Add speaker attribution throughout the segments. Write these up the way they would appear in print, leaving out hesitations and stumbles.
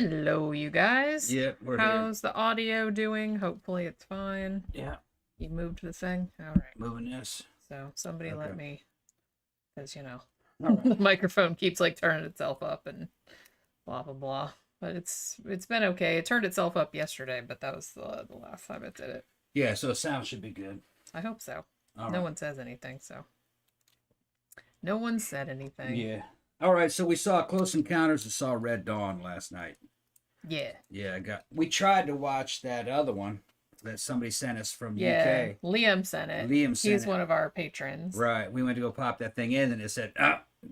Speaker 1: Hello, you guys.
Speaker 2: Yeah, we're
Speaker 1: How's the audio doing? Hopefully it's fine.
Speaker 2: here. Yeah,
Speaker 1: You moved the thing? All right.
Speaker 2: moving this.
Speaker 1: So somebody let
Speaker 2: Okay.
Speaker 1: me, because,
Speaker 2: All
Speaker 1: the
Speaker 2: right.
Speaker 1: microphone keeps like turning itself up and blah, blah, blah. But it's been okay. It turned itself up yesterday, but that was the last time it did it.
Speaker 2: Yeah, so the sound should be good.
Speaker 1: I hope so.
Speaker 2: All
Speaker 1: No
Speaker 2: right.
Speaker 1: one says anything, so. No one said anything.
Speaker 2: Yeah. All right, so we saw Close Encounters and saw Red Dawn last night.
Speaker 1: Yeah.
Speaker 2: Yeah, we tried to watch that other one that somebody sent us from
Speaker 1: Yeah.
Speaker 2: UK.
Speaker 1: Liam sent it.
Speaker 2: Liam sent
Speaker 1: He's
Speaker 2: it.
Speaker 1: one of our patrons.
Speaker 2: Right. We went to go pop that thing in and it said,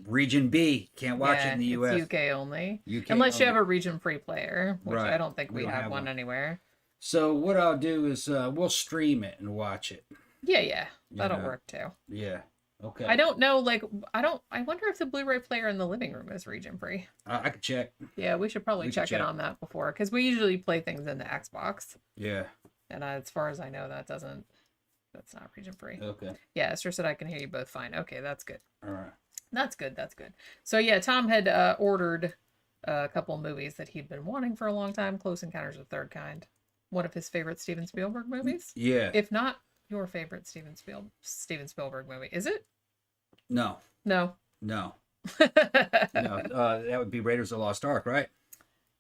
Speaker 2: Region B. Can't watch it in the US.
Speaker 1: It's UK only.
Speaker 2: UK
Speaker 1: Unless you
Speaker 2: only.
Speaker 1: have a region free player, which
Speaker 2: Right.
Speaker 1: I don't think
Speaker 2: We
Speaker 1: we
Speaker 2: don't
Speaker 1: have
Speaker 2: have
Speaker 1: one
Speaker 2: one.
Speaker 1: anywhere.
Speaker 2: So what I'll do is we'll stream it and watch it.
Speaker 1: Yeah. That'll
Speaker 2: Yeah.
Speaker 1: work too.
Speaker 2: Yeah. Okay.
Speaker 1: I don't know, I wonder if the Blu-ray player in the living room is region free.
Speaker 2: I could check.
Speaker 1: Yeah, we should probably
Speaker 2: We could
Speaker 1: check it
Speaker 2: check.
Speaker 1: on that before, because we usually play things in the Xbox.
Speaker 2: Yeah.
Speaker 1: And as far as I know, that's not region free.
Speaker 2: Okay.
Speaker 1: Yeah, Esther said I can hear you both fine. Okay, that's good.
Speaker 2: All right.
Speaker 1: That's good. So yeah, Tom had ordered a couple movies that he'd been wanting for a long time. Close Encounters of the Third Kind, one of his favorite Steven Spielberg movies.
Speaker 2: Yeah.
Speaker 1: If not your favorite Steven Spielberg movie, is it?
Speaker 2: No.
Speaker 1: No.
Speaker 2: No. That would be Raiders of the Lost Ark, right?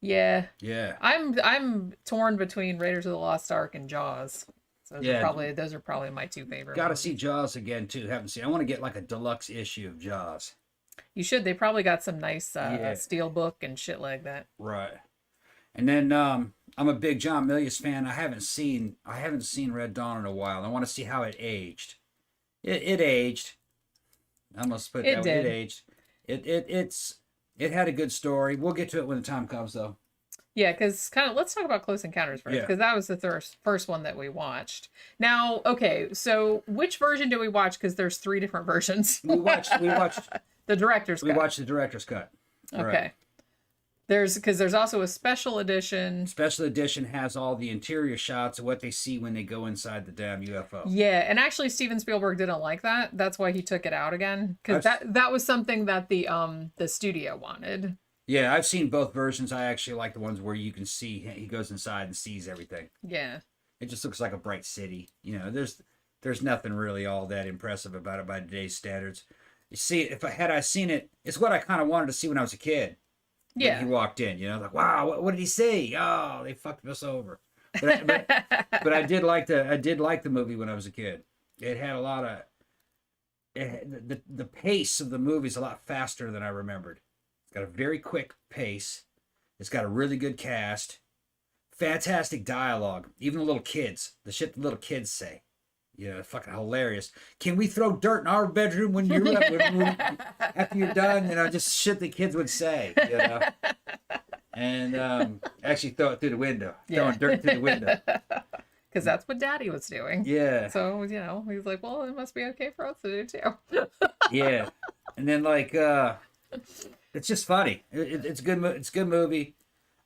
Speaker 1: Yeah.
Speaker 2: Yeah.
Speaker 1: I'm torn between Raiders of the Lost Ark and Jaws. So
Speaker 2: Yeah.
Speaker 1: those are probably my two favorite.
Speaker 2: Got to
Speaker 1: movies.
Speaker 2: see Jaws again too. Haven't seen. I want to get like a deluxe issue of Jaws.
Speaker 1: You should. They probably got some nice
Speaker 2: Yeah.
Speaker 1: steel book and shit like that.
Speaker 2: Right. And then I'm a big John Milius fan. I haven't seen Red Dawn in a while. I want to see how it aged. It aged. I must put
Speaker 1: It
Speaker 2: that way.
Speaker 1: did.
Speaker 2: It aged. It had a good story. We'll get to it when the time comes though.
Speaker 1: Yeah, because let's talk about Close Encounters first,
Speaker 2: Yeah.
Speaker 1: because that was the first one that we watched. Now, okay, so which version do we watch? Because there's 3 different versions.
Speaker 2: We watched
Speaker 1: the director's cut.
Speaker 2: we watched the director's cut.
Speaker 1: Okay.
Speaker 2: Right.
Speaker 1: There's also a special edition.
Speaker 2: Special edition has all the interior shots of what they see when they go inside the damn UFO.
Speaker 1: Yeah, and actually Steven Spielberg didn't like that. That's why he took it out again, because that was something that the studio wanted.
Speaker 2: Yeah, I've seen both versions. I actually like the ones where you can see he goes inside and sees everything.
Speaker 1: Yeah.
Speaker 2: It just looks like a bright city. There's nothing really all that impressive about it by today's standards. You see, if I seen it, it's what I kind of wanted to see when I was a kid. When
Speaker 1: Yeah.
Speaker 2: he walked in, like, wow, what did he say? Oh, they fucked us over. But I did like the movie when I was a kid. It had a lot of the pace of the movie is a lot faster than I remembered. It's got a very quick pace. It's got a really good cast. Fantastic dialogue. Even the little kids, the shit the little kids say. Fucking hilarious. Can we throw dirt in our bedroom when you're after you're done? Just shit the kids would say. And actually throw it through the window. Throwing dirt through the window.
Speaker 1: Because that's what Daddy was doing.
Speaker 2: Yeah.
Speaker 1: So, he's like, well, it must be okay for us to do too.
Speaker 2: Yeah. And then it's just funny. It's good. It's a good movie.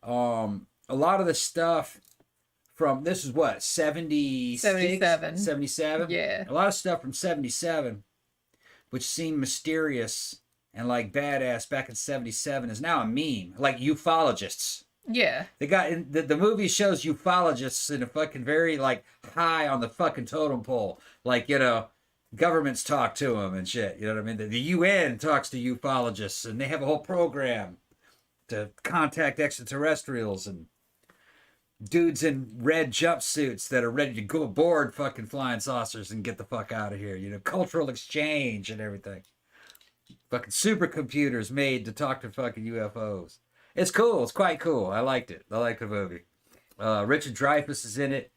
Speaker 2: A lot of the stuff from this is what 77.
Speaker 1: Yeah.
Speaker 2: A lot of stuff from 77, which seemed mysterious and like badass back in 77, is now a meme. Like ufologists.
Speaker 1: Yeah.
Speaker 2: They got the movie shows ufologists in a fucking very like high on the fucking totem pole. Like governments talk to them and shit. You know what I mean? The UN talks to ufologists, and they have a whole program to contact extraterrestrials and dudes in red jumpsuits that are ready to go aboard fucking flying saucers and get the fuck out of here. Cultural exchange and everything. Fucking supercomputers made to talk to fucking UFOs. It's cool. It's quite cool. I liked it. I liked the movie. Richard Dreyfuss is in it.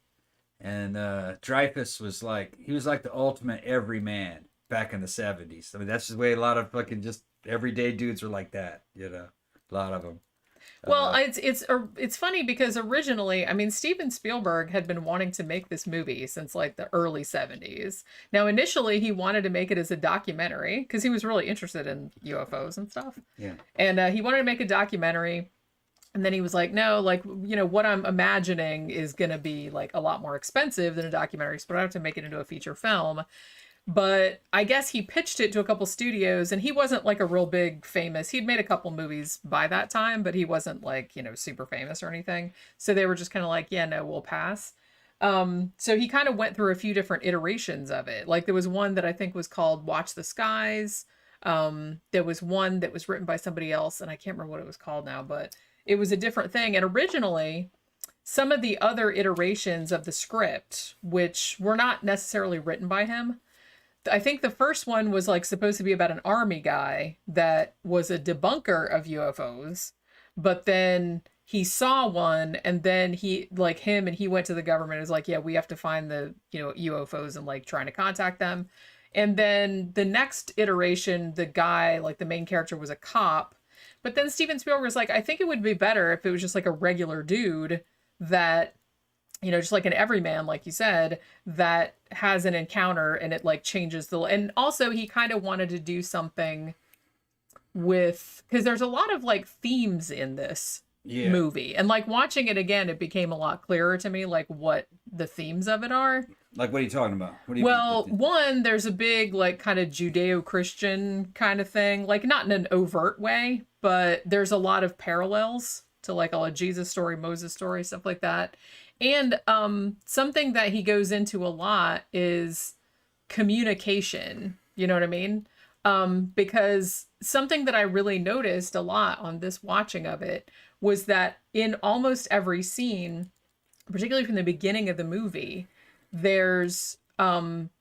Speaker 2: And Dreyfuss was like the ultimate everyman back in the 70s. I mean, that's the way a lot of fucking just everyday dudes were like that, A lot of them.
Speaker 1: Well, it's funny because originally, Steven Spielberg had been wanting to make this movie since like the early 70s. Now, initially, he wanted to make it as a documentary because he was really interested in UFOs and stuff.
Speaker 2: Yeah.
Speaker 1: And he wanted to make a documentary. And then he was like, no, what I'm imagining is going to be like a lot more expensive than a documentary, so I have to make it into a feature film. But I guess he pitched it to a couple studios, and he wasn't like a real big famous. He'd made a couple movies by that time, but he wasn't like, super famous or anything. So they were just kind of like, yeah, no, we'll pass. So he kind of went through a few different iterations of it. Like there was one that I think was called Watch the Skies. There was one that was written by somebody else, and I can't remember what it was called now, but it was a different thing. And originally, some of the other iterations of the script, which were not necessarily written by him, I think the first one was like supposed to be about an army guy that was a debunker of UFOs, but then he saw one, and then he went to the government and was like, yeah, we have to find the UFOs and like trying to contact them. And then the next iteration, the guy, like the main character, was a cop. But then Steven Spielberg was like, I think it would be better if it was just like a regular dude that, just like an everyman, like you said, that has an encounter and it like changes and also he kind of wanted to do something because there's a lot of like themes in this movie. And like watching it again, it became a lot clearer to me, like what the themes of it are.
Speaker 2: Like, what are you talking about? What do you
Speaker 1: mean? One, there's a big, like, kind of Judeo-Christian kind of thing. Like, not in an overt way, but there's a lot of parallels to, like, a Jesus story, Moses story, stuff like that. And something that he goes into a lot is communication. You know what I mean? Because something that I really noticed a lot on this watching of it was that in almost every scene, particularly from the beginning of the movie, there's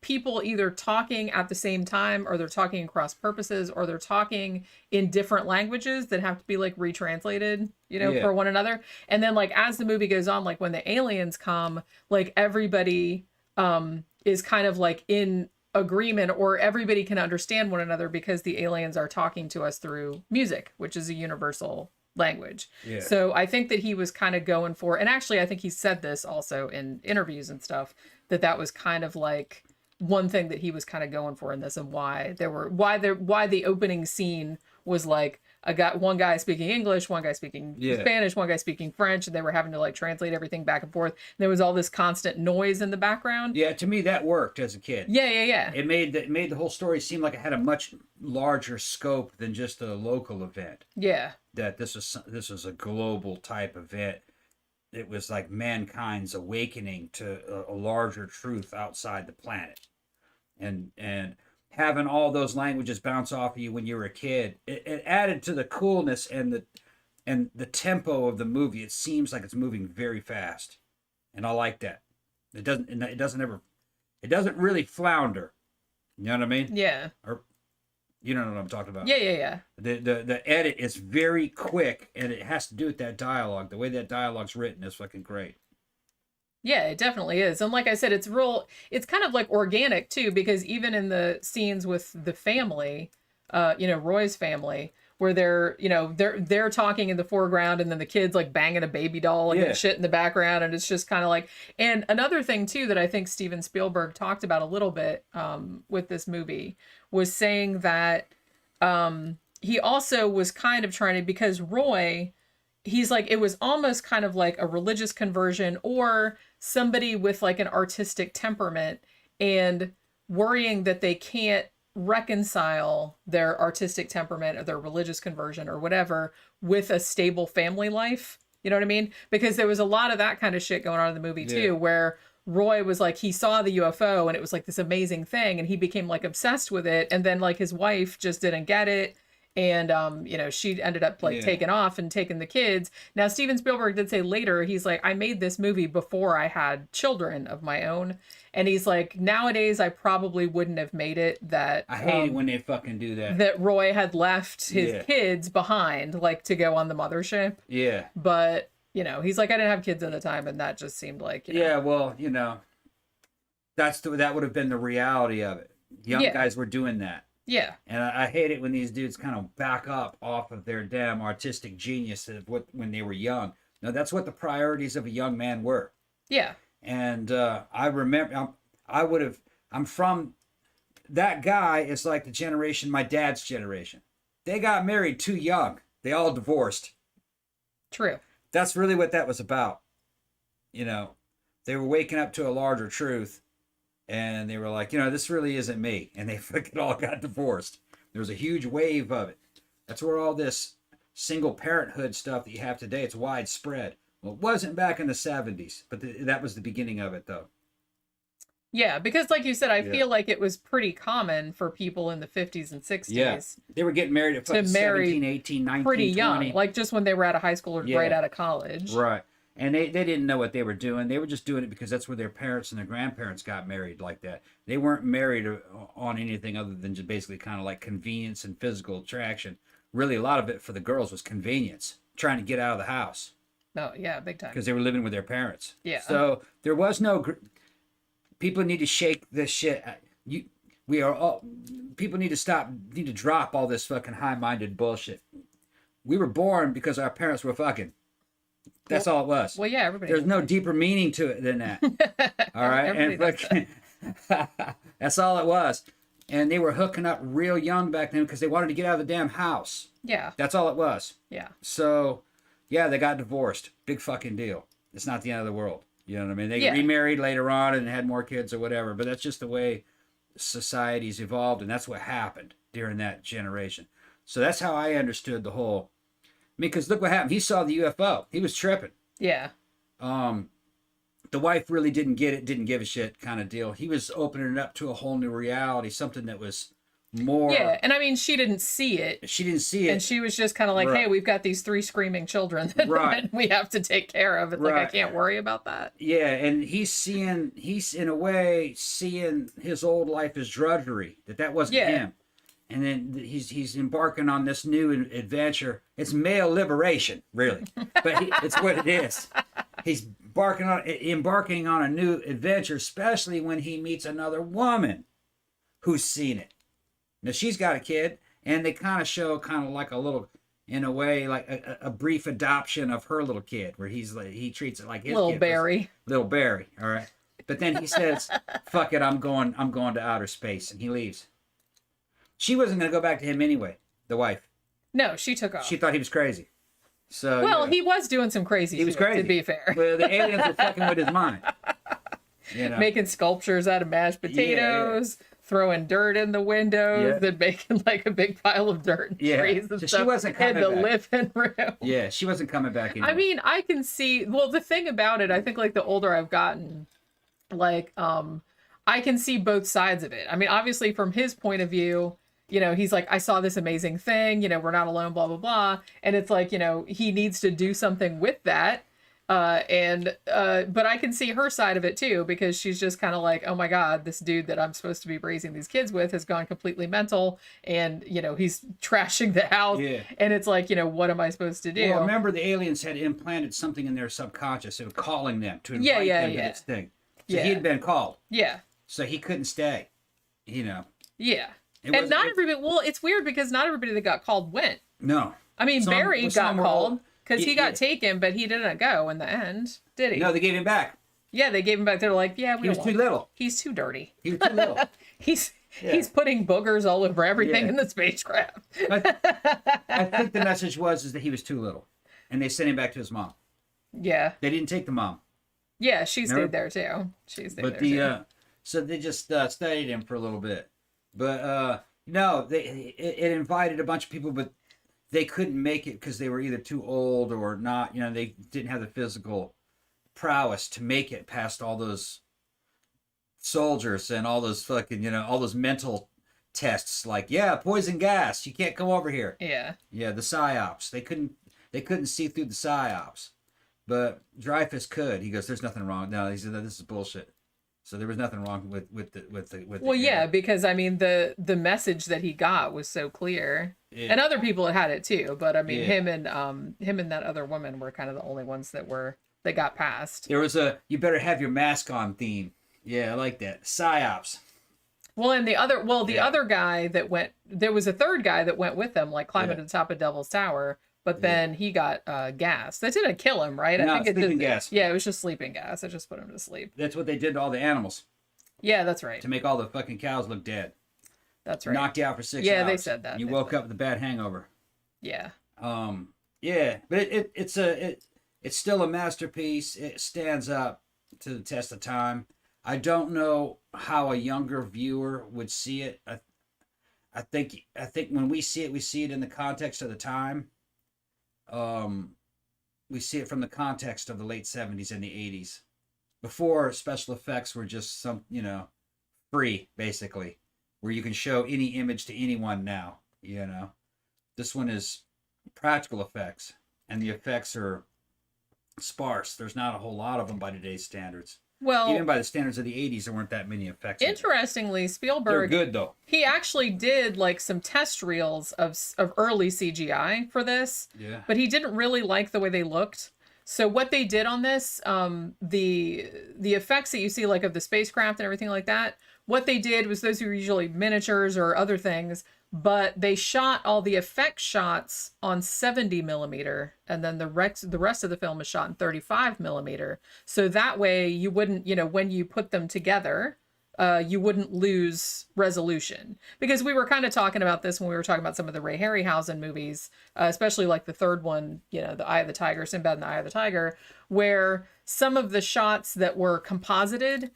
Speaker 1: people either talking at the same time, or they're talking across purposes, or they're talking in different languages that have to be like retranslated, for one another. And then like as the movie goes on, like when the aliens come, like everybody is kind of like in agreement, or everybody can understand one another because the aliens are talking to us through music, which is a universal language. Yeah. So I think that he was kind of going for, and actually I think he said this also in interviews and stuff, that was kind of like one thing that he was kind of going for in this, and why the opening scene was like one guy speaking English, one guy speaking Spanish, one guy speaking French, and they were having to like translate everything back and forth. And there was all this constant noise in the background.
Speaker 2: Yeah, to me that worked as a kid.
Speaker 1: Yeah.
Speaker 2: It made the whole story seem like it had a much larger scope than just a local event.
Speaker 1: Yeah.
Speaker 2: That this was a global type event. It was like mankind's awakening to a larger truth outside the planet, and having all those languages bounce off of you when you were a kid, it added to the coolness and the tempo of the movie. It seems like it's moving very fast, and I like that. It doesn't really flounder. You know what I mean?
Speaker 1: Yeah.
Speaker 2: Or you don't know what I'm talking about.
Speaker 1: Yeah.
Speaker 2: The edit is very quick, and it has to do with that dialogue. The way that dialogue's written is fucking great.
Speaker 1: Yeah, it definitely is. And like I said, it's kind of like organic too, because even in the scenes with the family, Roy's family, where they're talking in the foreground, and then the kids like banging a baby doll and shit in the background. And it's just kind of like, and another thing too, that I think Steven Spielberg talked about a little bit with this movie was saying that he also was kind of trying to, because Roy, he's like, it was almost kind of like a religious conversion, or somebody with like an artistic temperament and worrying that they can't reconcile their artistic temperament or their religious conversion or whatever with a stable family life. You know what I mean? Because there was a lot of that kind of shit going on in the movie too, where Roy was like, he saw the UFO and it was like this amazing thing, and he became like obsessed with it, and then like his wife just didn't get it. And, she ended up like taking off and taking the kids. Now, Steven Spielberg did say later, he's like, I made this movie before I had children of my own. And he's like, nowadays, I probably wouldn't have made it that.
Speaker 2: I hate it when they fucking do that.
Speaker 1: That Roy had left his kids behind, like to go on the mothership.
Speaker 2: Yeah.
Speaker 1: But, he's like, I didn't have kids at the time. And that just seemed like,
Speaker 2: Yeah, well, that would have been the reality of it. Young guys were doing that.
Speaker 1: Yeah.
Speaker 2: And I hate it when these dudes kind of back up off of their damn artistic genius of when they were young. Now, that's what the priorities of a young man were.
Speaker 1: Yeah.
Speaker 2: And I remember, I'm from, that guy is like the generation, my dad's generation. They got married too young. They all divorced.
Speaker 1: True.
Speaker 2: That's really what that was about. They were waking up to a larger truth. And they were like, this really isn't me. And they fucking all got divorced. There was a huge wave of it. That's where all this single parenthood stuff that you have today, it's widespread. Well, it wasn't back in the 70s, but that was the beginning of it, though.
Speaker 1: Yeah, because like you said, I feel like it was pretty common for people in the 50s and 60s.
Speaker 2: Yeah, they were getting married at fucking 17, 18, 19,
Speaker 1: pretty
Speaker 2: 20.
Speaker 1: young, like just when they were out of high school or right out of college.
Speaker 2: Right. And they didn't know what they were doing. They were just doing it because that's where their parents and their grandparents got married like that. They weren't married on anything other than just basically kind of like convenience and physical attraction. Really, a lot of it for the girls was convenience, trying to get out of the house.
Speaker 1: Oh, yeah, big time.
Speaker 2: Because they were living with their parents.
Speaker 1: Yeah.
Speaker 2: So there was no... People need to shake this shit. People need to drop all this fucking high-minded bullshit. We were born because our parents were fucking. That's all it was.
Speaker 1: Well, yeah, everybody.
Speaker 2: There's no deeper meaning to it than that. All right, and fucking, that's all it was. And they were hooking up real young back then because they wanted to get out of the damn house.
Speaker 1: Yeah.
Speaker 2: That's all it was.
Speaker 1: Yeah.
Speaker 2: So, yeah, they got divorced. Big fucking deal. It's not the end of the world. You know what I mean? They remarried later on and had more kids or whatever, but that's just the way society's evolved, and that's what happened during that generation. So that's how I understood the whole... because look what happened. He saw the UFO. He was tripping.
Speaker 1: Yeah.
Speaker 2: The wife really didn't get it, didn't give a shit kind of deal. He was opening it up to a whole new reality, something that was more...
Speaker 1: Yeah, and I mean, she didn't see it.
Speaker 2: She didn't see it.
Speaker 1: And she was just kind of like, hey, we've got these 3 screaming children that we have to take care of. It's like, I can't worry about that.
Speaker 2: Yeah, and he's in a way seeing his old life as drudgery, that wasn't him. And then he's embarking on this new adventure. It's male liberation, really. But it's what it is. He's embarking on a new adventure, especially when he meets another woman who's seen it. Now, she's got a kid, and they kind of show kind of like a little, in a way, like a brief adoption of her little kid, where he treats it like his
Speaker 1: little
Speaker 2: kid.
Speaker 1: Barry.
Speaker 2: Little Barry, all right. But then he says, fuck it, I'm going to outer space, and he leaves. She wasn't going to go back to him anyway, the wife.
Speaker 1: No, she took off.
Speaker 2: She thought he was crazy. So
Speaker 1: well, he was doing some crazy shit, to be fair.
Speaker 2: Well, the aliens were fucking with his mind.
Speaker 1: Making sculptures out of mashed potatoes, throwing dirt in the windows, then making like a big pile of dirt and trees and stuff.
Speaker 2: She wasn't coming back.
Speaker 1: In the living room.
Speaker 2: Yeah, she wasn't coming back anymore.
Speaker 1: I mean, I can see... Well, the thing about it, I think like the older I've gotten, like, I can see both sides of it. I mean, obviously from his point of view... he's like, I saw this amazing thing, we're not alone, blah, blah, blah. And it's like, he needs to do something with that. But I can see her side of it too, because she's just kind of like, oh my God, this dude that I'm supposed to be raising these kids with has gone completely mental. And, he's trashing the house. Yeah. And it's like, what am I supposed to do?
Speaker 2: Well, remember the aliens had implanted something in their subconscious. They were calling them to invite them to this thing. So he had been called.
Speaker 1: Yeah.
Speaker 2: So he couldn't stay,
Speaker 1: Yeah.
Speaker 2: And
Speaker 1: not everybody, it's weird because not everybody that got called went.
Speaker 2: No.
Speaker 1: I mean, Barry got called because he got taken, but he didn't go in the end, did he?
Speaker 2: No, they gave him back.
Speaker 1: Yeah, they gave him back. They're like, yeah,
Speaker 2: he was too little.
Speaker 1: He's too dirty.
Speaker 2: He was too little.
Speaker 1: He's putting boogers all over everything in the spacecraft.
Speaker 2: I think the message was that he was too little, and they sent him back to his mom.
Speaker 1: Yeah.
Speaker 2: They didn't take the mom.
Speaker 1: Yeah, she stayed there too.
Speaker 2: So they just studied him for a little bit. But no, it invited a bunch of people, but they couldn't make it because they were either too old or not. They didn't have the physical prowess to make it past all those soldiers and all those fucking, all those mental tests. Like, poison gas, you can't come over here.
Speaker 1: Yeah.
Speaker 2: Yeah, the psyops. They couldn't see through the psyops, but Dreyfus could. He goes, "There's nothing wrong." No, he said, "This is bullshit." So there was nothing wrong with the.
Speaker 1: Well, yeah, because I mean the message that he got was so clear, and other people had it too. But I mean, him and that other woman were kind of the only ones that got past.
Speaker 2: There was a "you better have your mask on" theme. Yeah, I like that. Psyops.
Speaker 1: Well, and the other guy that went, there was a third guy that went with them, like climbing to the top of Devil's Tower. But then he got gas. That didn't kill him, right?
Speaker 2: No,
Speaker 1: I think
Speaker 2: sleeping gas.
Speaker 1: Yeah, it was just sleeping gas. It just put him to sleep.
Speaker 2: That's what they did to all the animals.
Speaker 1: Yeah, that's right.
Speaker 2: To make all the fucking cows look dead.
Speaker 1: That's right.
Speaker 2: Knocked you out for 6 hours.
Speaker 1: Yeah, they said that.
Speaker 2: You woke up with a bad hangover.
Speaker 1: Yeah.
Speaker 2: Yeah, but it's still a masterpiece. It stands up to the test of time. I don't know how a younger viewer would see it. I think when we see it in the context of the time. We see it from the context of the late 70s and the 80s. Before, special effects were just some, free, basically, where you can show any image to anyone now, This one is practical effects, and the effects are sparse. There's not a whole lot of them by today's standards.
Speaker 1: Well,
Speaker 2: even by the standards of the 80s, there weren't that many effects.
Speaker 1: Interestingly, Spielberg,
Speaker 2: they're good though.
Speaker 1: He actually did like some test reels of early CGI for this.
Speaker 2: Yeah.
Speaker 1: But he didn't really like the way they looked. So what they did on this, the effects that you see like of the spacecraft and everything like that, what they did was those were usually miniatures or other things, but they shot all the effect shots on 70 millimeter, and then the rest of the film is shot in 35 millimeter. So that way you wouldn't, when you put them together, you wouldn't lose resolution. Because we were kind of talking about this when we were talking about some of the Ray Harryhausen movies, especially like the third one, The Eye of the Tiger, Sinbad and the Eye of the Tiger, where some of the shots that were composited,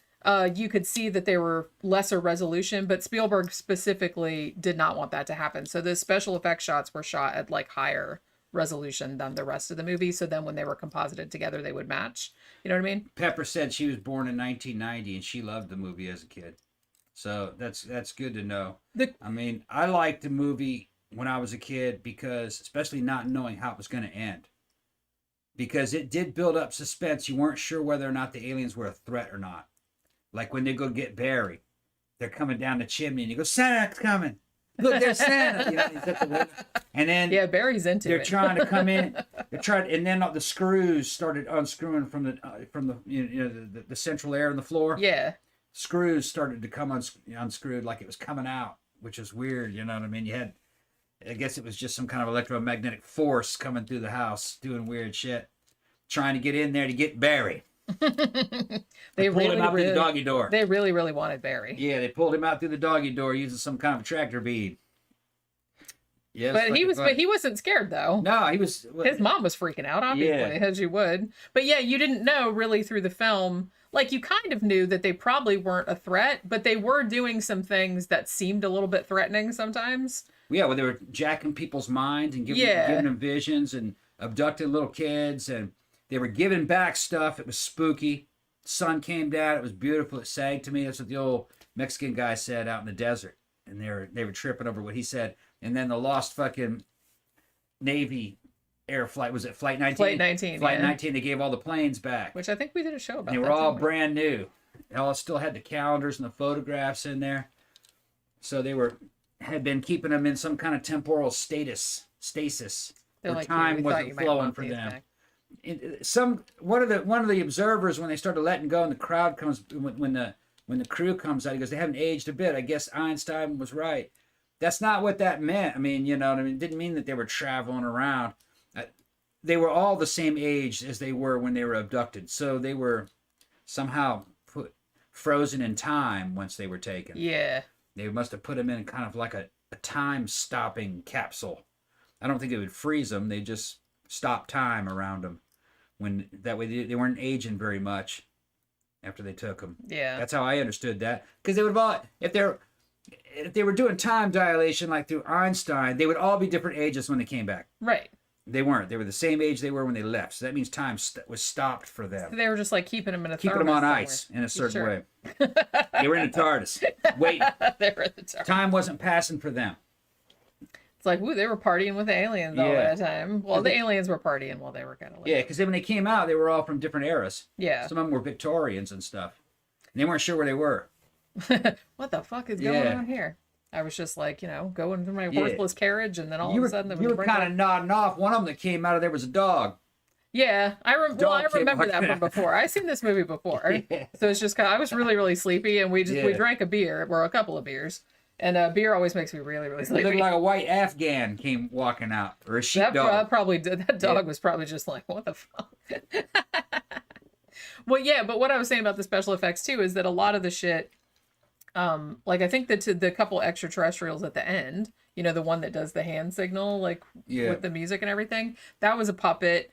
Speaker 1: you could see that they were lesser resolution, but Spielberg specifically did not want that to happen. So the special effects shots were shot at like higher resolution than the rest of the movie. So then when they were composited together, they would match. You know what I mean?
Speaker 2: Pepper said she was born in 1990 and she loved the movie as a kid. So that's good to know. I liked the movie when I was a kid because, especially not knowing how it was going to end, because it did build up suspense. You weren't sure whether or not the aliens were a threat or not. Like when they go get Barry, they're coming down the chimney and you go, Santa's coming. Look, there's Santa. He's at the window. And then
Speaker 1: Barry's into
Speaker 2: they're
Speaker 1: it.
Speaker 2: trying to come in. And then the screws started unscrewing from the central air in the floor.
Speaker 1: Yeah.
Speaker 2: Screws started to come unscrewed like it was coming out, which is weird. You know what I mean? I guess it was just some kind of electromagnetic force coming through the house, doing weird shit, trying to get in there to get Barry.
Speaker 1: They
Speaker 2: pulled him out through the doggy door.
Speaker 1: They really, really wanted Barry.
Speaker 2: Yeah, they pulled him out through the doggy door using some kind of tractor bead. Yeah,
Speaker 1: but he wasn't scared though.
Speaker 2: No, he was.
Speaker 1: His mom was freaking out, obviously, as you would. But yeah, you didn't know really through the film. Like you kind of knew that they probably weren't a threat, but they were doing some things that seemed a little bit threatening sometimes.
Speaker 2: Yeah, well, they were jacking people's minds and giving them visions and abducting little kids, and they were giving back stuff. It was spooky. Sun came down. It was beautiful. It sang to me. That's what the old Mexican guy said out in the desert. And they were tripping over what he said. And then the lost fucking Navy air flight. Was it Flight 19?
Speaker 1: Flight 19,
Speaker 2: Flight 19. They gave all the planes back.
Speaker 1: Which I think we did a show about.
Speaker 2: They were all brand new. They all still had the calendars and the photographs in there. So they had been keeping them in some kind of temporal stasis. Where time wasn't flowing for them. One of the observers, when they started letting go and the crowd comes, when the crew comes out, he goes, they haven't aged a bit. I guess Einstein was right. That's not what that meant. I mean, you know what I mean? It didn't mean that they were traveling around. They were all the same age as they were when they were abducted. So they were somehow frozen in time once they were taken.
Speaker 1: Yeah.
Speaker 2: They must have put them in kind of like a time-stopping capsule. I don't think it would freeze them. They just stop time around them. That way they weren't aging very much after they took them.
Speaker 1: Yeah.
Speaker 2: That's how I understood that. Because they would have all, if they were doing time dilation like through Einstein, they would all be different ages when they came back.
Speaker 1: Right.
Speaker 2: They weren't. They were the same age they were when they left. So that means time was stopped for them.
Speaker 1: So they were just like keeping them in a
Speaker 2: keeping them on ice in a certain way. They were in the TARDIS. Wait.
Speaker 1: They were in the TARDIS.
Speaker 2: Time wasn't passing for them.
Speaker 1: It's like, ooh, they were partying with the aliens all that time. Well, the aliens were partying while they were kind of like...
Speaker 2: Yeah, because then when they came out, they were all from different eras.
Speaker 1: Yeah.
Speaker 2: Some of them were Victorians and stuff. And they weren't sure where they were.
Speaker 1: What the fuck is going on here? I was just like, going through my horseless carriage, and then all of a sudden...
Speaker 2: You were kind of nodding off. One of them that came out of there was a dog.
Speaker 1: Yeah, I remember that from before. I've seen this movie before. Yeah. So it's just I was really, really sleepy, and we drank a beer, or a couple of beers. And beer always makes me really, really sleepy.
Speaker 2: It looked like a white Afghan came walking out, or a sheepdog.
Speaker 1: That dog was probably just like, what the fuck? Well, yeah, but what I was saying about the special effects, too, is that a lot of the shit, I think that the couple extraterrestrials at the end, the one that does the hand signal, with the music and everything, that was a puppet.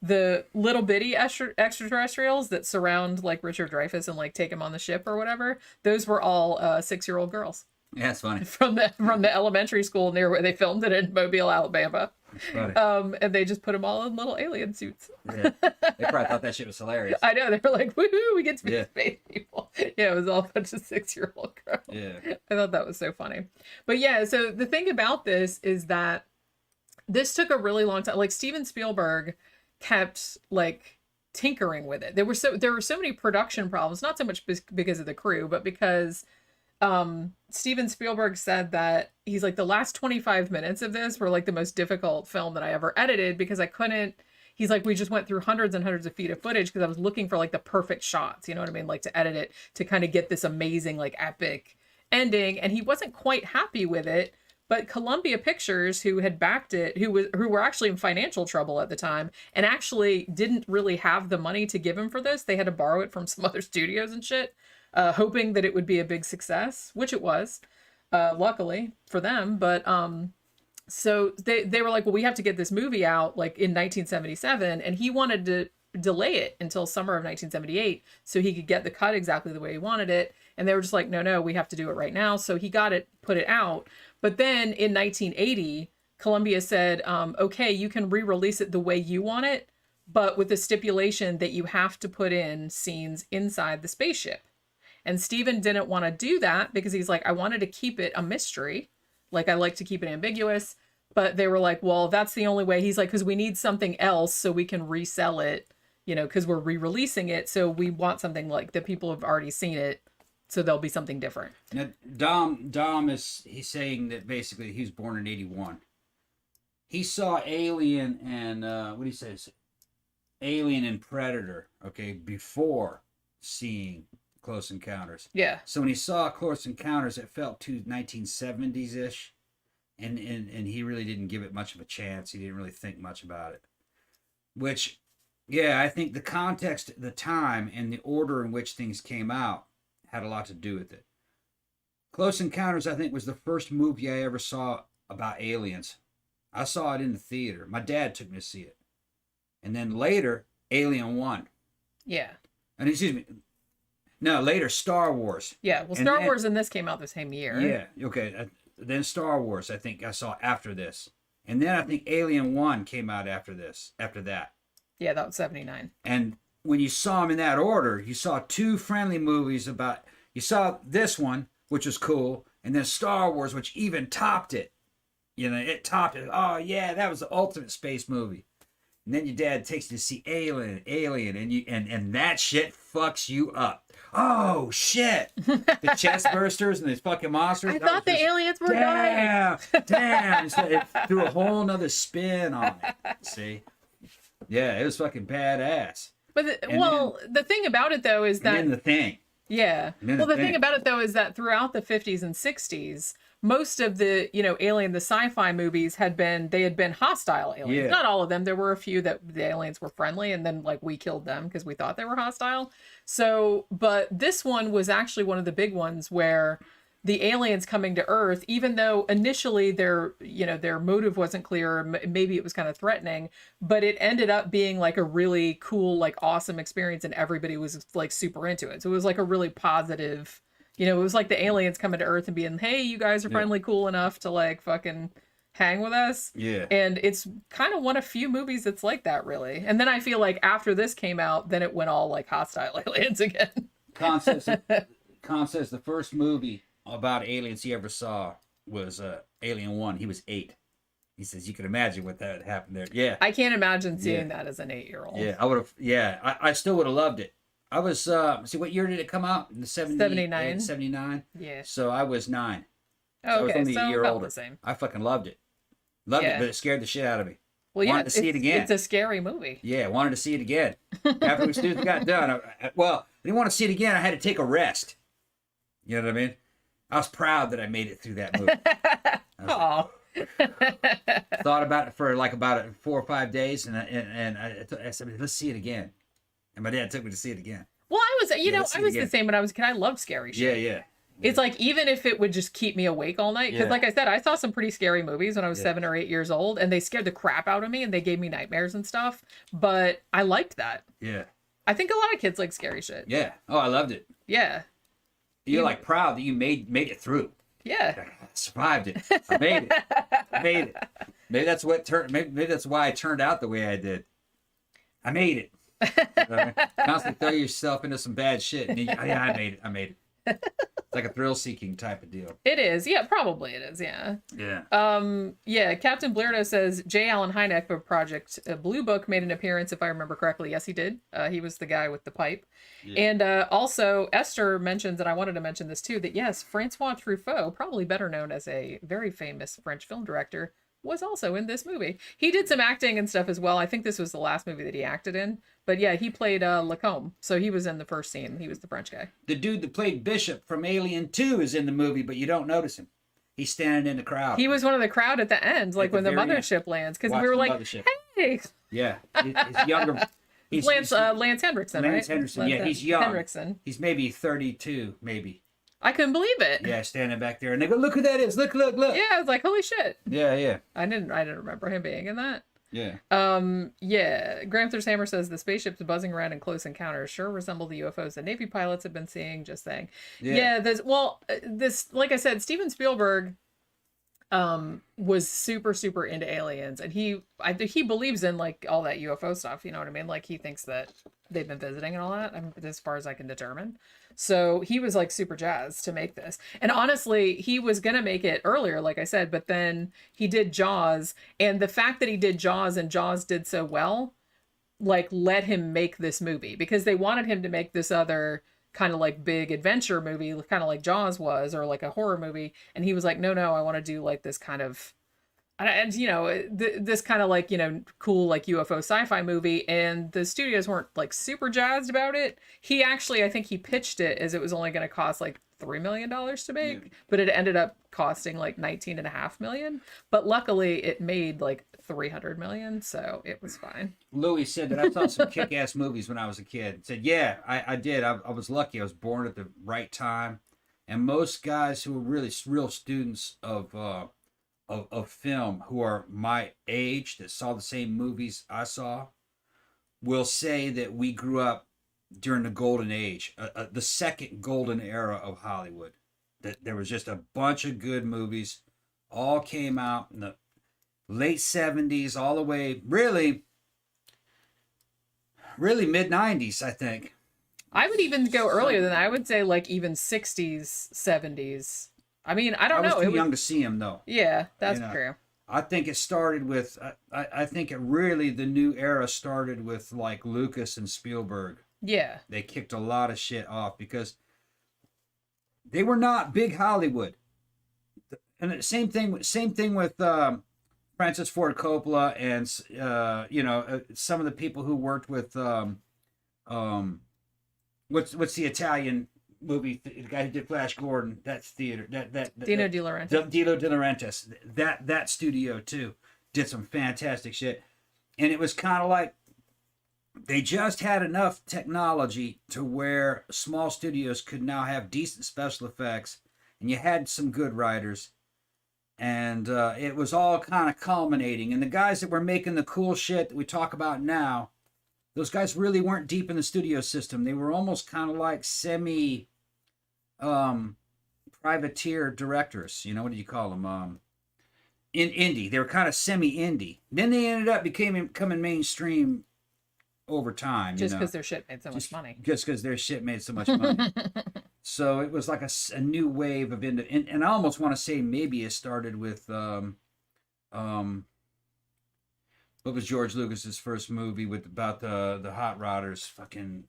Speaker 1: the little bitty extraterrestrials that surround like Richard Dreyfuss and like take him on the ship or whatever, those were all 6-year-old girls
Speaker 2: Yeah, that's funny.
Speaker 1: from the elementary school near where they filmed it in Mobile, Alabama.
Speaker 2: That's funny.
Speaker 1: And they just put them all in little alien suits.
Speaker 2: Yeah. They probably thought that shit was hilarious.
Speaker 1: I know, they were like, woohoo, we get to be
Speaker 2: Yeah.
Speaker 1: space people. Yeah, it was all a bunch of 6-year-old girls.
Speaker 2: Yeah.
Speaker 1: I thought that was so funny. But yeah, so the thing about this is that this took a really long time. Like Steven Spielberg kept like tinkering with it. There were so many production problems, not so much because of the crew, but because Steven Spielberg said that he's like, the last 25 minutes of this were like the most difficult film that I ever edited because I couldn't. He's like, we just went through hundreds and hundreds of feet of footage because I was looking for like the perfect shots, you know what I mean? Like to edit it to kind of get this amazing, like epic ending. And he wasn't quite happy with it. But Columbia Pictures, who had backed it, who were actually in financial trouble at the time, and actually didn't really have the money to give him for this. They had to borrow it from some other studios and shit, hoping that it would be a big success, which it was, luckily for them. But so they were like, well, we have to get this movie out like in 1977, and he wanted to delay it until summer of 1978 so he could get the cut exactly the way he wanted it. And they were just like, no, we have to do it right now. So he got it, put it out. But then in 1980, Columbia said, okay, you can re-release it the way you want it, but with the stipulation that you have to put in scenes inside the spaceship. And Steven didn't want to do that because he's like, I wanted to keep it a mystery. Like, I like to keep it ambiguous. But they were like, well, that's the only way. He's like, because we need something else so we can resell it, you know, because we're re-releasing it. So we want something like that people have already seen it. So there'll be something different.
Speaker 2: Now, Dom he's saying that basically he was born in 81. He saw Alien and, what do you say? Alien and Predator, okay, before seeing Close Encounters.
Speaker 1: Yeah.
Speaker 2: So when he saw Close Encounters, it felt to 1970s-ish. And he really didn't give it much of a chance. He didn't really think much about it. Which, yeah, I think the context, the time, and the order in which things came out had a lot to do with it. Close Encounters, I think, was the first movie I ever saw about aliens. I saw it in the theater. My dad took me to see it. And then later, Alien 1.
Speaker 1: Yeah.
Speaker 2: And excuse me. No, later, Star Wars.
Speaker 1: Yeah, well, Star Wars and this came out the same year.
Speaker 2: Yeah, okay. Then Star Wars, I think I saw after this. And then I think Alien 1 came out after that.
Speaker 1: Yeah, that was 79.
Speaker 2: And when you saw them in that order, you saw two friendly movies about... You saw this one, which was cool, and then Star Wars, which even topped it. You know, it topped it. Oh, yeah, that was the ultimate space movie. And then your dad takes you to see Alien, and that shit fucks you up. Oh, shit. The chest bursters and these fucking monsters.
Speaker 1: I thought the aliens were nice.
Speaker 2: Damn. So it threw a whole nother spin on it. See? Yeah, it was fucking badass.
Speaker 1: But the thing about it though is that...
Speaker 2: And then The Thing.
Speaker 1: Yeah. Well, the thing about it though is that throughout the 50s and 60s, most of the, you know, alien, the sci-fi movies had been hostile aliens.
Speaker 2: Yeah.
Speaker 1: Not all of them. There were a few that the aliens were friendly and then like we killed them because we thought they were hostile. So, but this one was actually one of the big ones where the aliens coming to Earth, even though initially their motive wasn't clear, maybe it was kind of threatening, but it ended up being like a really cool, like awesome experience and everybody was like super into it. So it was like a really positive, you know, it was like the aliens coming to Earth and being, hey, you guys are finally cool enough to like fucking hang with us.
Speaker 2: Yeah.
Speaker 1: And it's kind of one of few movies that's like that, really. And then I feel like after this came out, then it went all like hostile aliens again.
Speaker 2: Khan says the first movie about aliens he ever saw was Alien 1. He was 8. He says you can imagine what that happened there. Yeah.
Speaker 1: I can't imagine seeing that as an 8-year-old.
Speaker 2: Yeah, I would have. Yeah, I still would have loved it. I was, see, what year did it come out? In the
Speaker 1: 79.
Speaker 2: 79?
Speaker 1: Yeah.
Speaker 2: So I was 9.
Speaker 1: Oh,
Speaker 2: I was
Speaker 1: okay,
Speaker 2: only a year
Speaker 1: about
Speaker 2: older.
Speaker 1: the same.
Speaker 2: I fucking loved it. Loved it, but it scared the shit out of me.
Speaker 1: Well, yeah,
Speaker 2: wanted to see it again.
Speaker 1: It's a scary movie.
Speaker 2: Yeah, wanted to see it again. After we students got done, I didn't want to see it again. I had to take a rest. You know what I mean? I was proud that I made it through that movie.
Speaker 1: Oh.
Speaker 2: Thought about it for like about 4 or 5 days, and I said, let's see it again. And my dad took me to see it again.
Speaker 1: Well, I was the same when I was a kid. I loved scary shit.
Speaker 2: Yeah.
Speaker 1: It's like, even if it would just keep me awake all night, because like I said, I saw some pretty scary movies when I was 7 or 8 years old, and they scared the crap out of me, and they gave me nightmares and stuff, but I liked that.
Speaker 2: Yeah.
Speaker 1: I think a lot of kids like scary shit.
Speaker 2: Yeah. Oh, I loved it.
Speaker 1: Yeah.
Speaker 2: You're like proud that you made it through.
Speaker 1: Yeah.
Speaker 2: I survived it. I made it. I made it. Maybe that's what turned. Maybe that's why I turned out the way I did. I made it. Constantly throw yourself into some bad shit. And I made it. I made it. It's like a thrill-seeking type of deal.
Speaker 1: It is. Yeah, probably it is. Yeah.
Speaker 2: Yeah.
Speaker 1: Yeah. Captain Blairdo says J. Allen Hynek of Project Blue Book made an appearance, if I remember correctly. Yes, he did. He was the guy with the pipe. Yeah. And also, Esther mentions, and I wanted to mention this too, that yes, Francois Truffaut, probably better known as a very famous French film director, was also in this movie. He did some acting and stuff as well. I think this was the last movie that he acted in. But yeah, he played Lacombe. So he was in the first scene. He was the French guy.
Speaker 2: The dude that played Bishop from Alien 2 is in the movie, but you don't notice him. He's standing in the crowd.
Speaker 1: He was one of the crowd at the end, like when the mothership lands. Because we were like, mothership. Hey!
Speaker 2: Yeah. He's younger.
Speaker 1: He's Lance Henriksen, right?
Speaker 2: Lance Henriksen. Yeah, he's young. Henriksen. He's maybe 32, maybe.
Speaker 1: I couldn't believe it.
Speaker 2: Yeah, standing back there, and they go, "Look who that is! Look!"
Speaker 1: Yeah, I was like, "Holy shit!"
Speaker 2: Yeah.
Speaker 1: I didn't remember him being in that.
Speaker 2: Yeah.
Speaker 1: Yeah. Gramthars Hammer says the spaceships buzzing around in Close Encounters sure resemble the UFOs that Navy pilots have been seeing. Just saying. Yeah. This, like I said, Steven Spielberg was super into aliens, and he believes in like all that UFO stuff. You know what I mean? Like he thinks that they've been visiting and all that. As far as I can determine. So he was like super jazzed to make this. And honestly, he was going to make it earlier, like I said, but then he did Jaws. And the fact that he did Jaws and Jaws did so well, like let him make this movie, because they wanted him to make this other kind of like big adventure movie, kind of like Jaws was, or like a horror movie. And he was like, no, I want to do like this kind of, and you know, this kind of like, you know, cool like UFO sci-fi movie, and the studios weren't like super jazzed about it. He actually, I think he pitched it as it was only going to cost like $3 million to make, but it ended up costing like $19.5 million. But luckily, it made like $300 million, so it was fine.
Speaker 2: Louis said that I saw some kick-ass movies when I was a kid. Said, yeah, I did. I was lucky. I was born at the right time, and most guys who were really real students of film who are my age that saw the same movies I saw will say that we grew up during the golden age, the second golden era of Hollywood. That there was just a bunch of good movies, all came out in the late 70s, all the way really mid 90s, I think.
Speaker 1: I would even go earlier than that. I would say like even 60s, 70s. I mean, I don't know.
Speaker 2: I was too young to see him, though.
Speaker 1: Yeah, that's true.
Speaker 2: I think it started with, I think it really, the new era started with like Lucas and Spielberg.
Speaker 1: Yeah.
Speaker 2: They kicked a lot of shit off because they were not big Hollywood. And the same thing with Francis Ford Coppola and, some of the people who worked with, what's the Italian movie, the guy who did Flash Gordon, that's theater,
Speaker 1: Dino De Laurentiis.
Speaker 2: Dino De Laurentiis, that studio too did some fantastic shit. And it was kind of like they just had enough technology to where small studios could now have decent special effects, and you had some good writers, and it was all kind of culminating. And the guys that were making the cool shit that we talk about now, those guys really weren't deep in the studio system. They were almost kind of like semi privateer directors. You know, what do you call them? In indie. They were kind of semi-indie. Then they ended up becoming mainstream over time.
Speaker 1: Just because their shit made so much money.
Speaker 2: Just because their shit made so much money. So it was like a new wave of indie. And I almost want to say maybe it started with what was George Lucas's first movie about the hot rodders? Fucking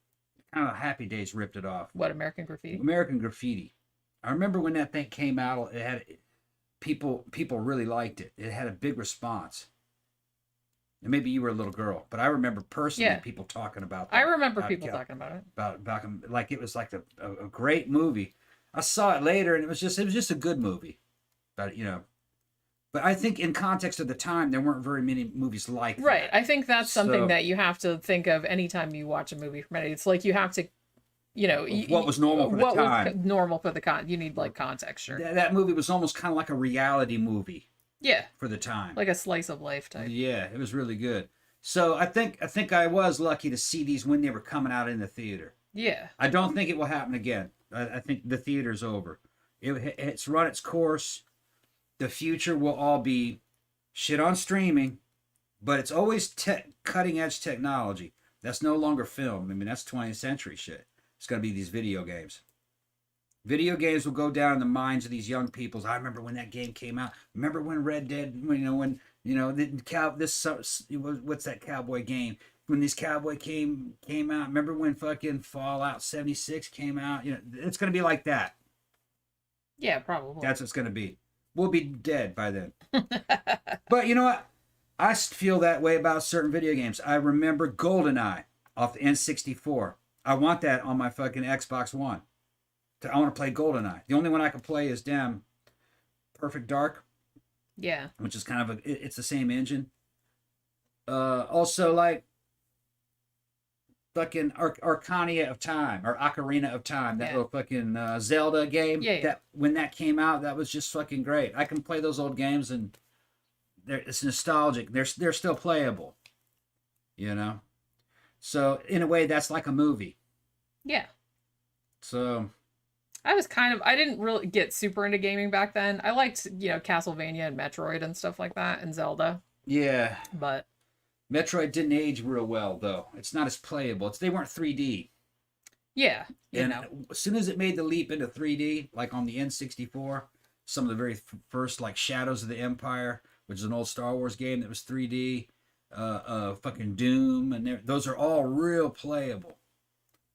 Speaker 2: kind of Happy Days ripped it off.
Speaker 1: What, American Graffiti?
Speaker 2: American Graffiti. I remember when that thing came out, it had people really liked it. It had a big response. And maybe you were a little girl, but I remember personally people talking about that.
Speaker 1: I remember people talking about it.
Speaker 2: About like it was like a great movie. I saw it later and it was just a good movie. But But I think in context of the time, there weren't very many movies like that.
Speaker 1: Right. I think that's something that you have to think of anytime you watch a movie from it. It's like you have to you know,
Speaker 2: what was normal for the time.
Speaker 1: Normal for the you need like context, sure.
Speaker 2: That movie was almost kind of like a reality movie.
Speaker 1: Yeah.
Speaker 2: For the time.
Speaker 1: Like a slice of life type.
Speaker 2: Yeah, it was really good. So I think I was lucky to see these when they were coming out in the theater.
Speaker 1: Yeah.
Speaker 2: I don't think it will happen again. I think the theater's over. It's run its course. The future will all be shit on streaming, but it's always cutting edge technology. That's no longer film. I mean, that's 20th century shit. It's going to be these video games. Video games will go down in the minds of these young people. I remember when that game came out. Remember when Red Dead, what's that cowboy game? When this cowboy came out. Remember when fucking Fallout 76 came out? You know, it's going to be like that.
Speaker 1: Yeah, probably.
Speaker 2: That's what it's going to be. We'll be dead by then. But you know what? I feel that way about certain video games. I remember GoldenEye off the N64. I want that on my fucking Xbox One. I want to play GoldenEye. The only one I can play is Perfect Dark.
Speaker 1: Yeah.
Speaker 2: Which is kind of it's the same engine. Also like fucking Arcania of Time or Ocarina of Time, that little fucking Zelda game.
Speaker 1: Yeah.
Speaker 2: That when that came out, that was just fucking great. I can play those old games and it's nostalgic. They're still playable. You know? So in a way that's like a movie.
Speaker 1: Yeah.
Speaker 2: So
Speaker 1: I didn't really get super into gaming back then. I liked, Castlevania and Metroid and stuff like that and Zelda.
Speaker 2: Yeah.
Speaker 1: But
Speaker 2: Metroid didn't age real well, though. It's not as playable. They weren't 3D.
Speaker 1: Yeah.
Speaker 2: And as soon as it made the leap into 3D, like on the N64, some of the very first, like Shadows of the Empire, which is an old Star Wars game that was 3D, fucking Doom, and those are all real playable.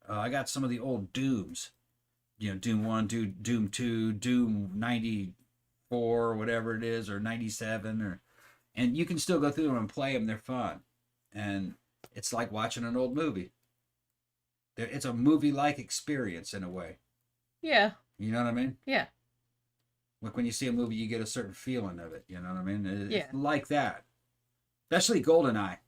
Speaker 2: I got some of the old Dooms. Doom 1, Doom 2, Doom 94, whatever it is, or 97, and you can still go through them and play them. They're fun. And it's like watching an old movie. It's a movie-like experience in a way.
Speaker 1: Yeah.
Speaker 2: You know what I mean?
Speaker 1: Yeah.
Speaker 2: Like when you see a movie, you get a certain feeling of it. You know what I mean? It's
Speaker 1: yeah.
Speaker 2: like that. Especially GoldenEye.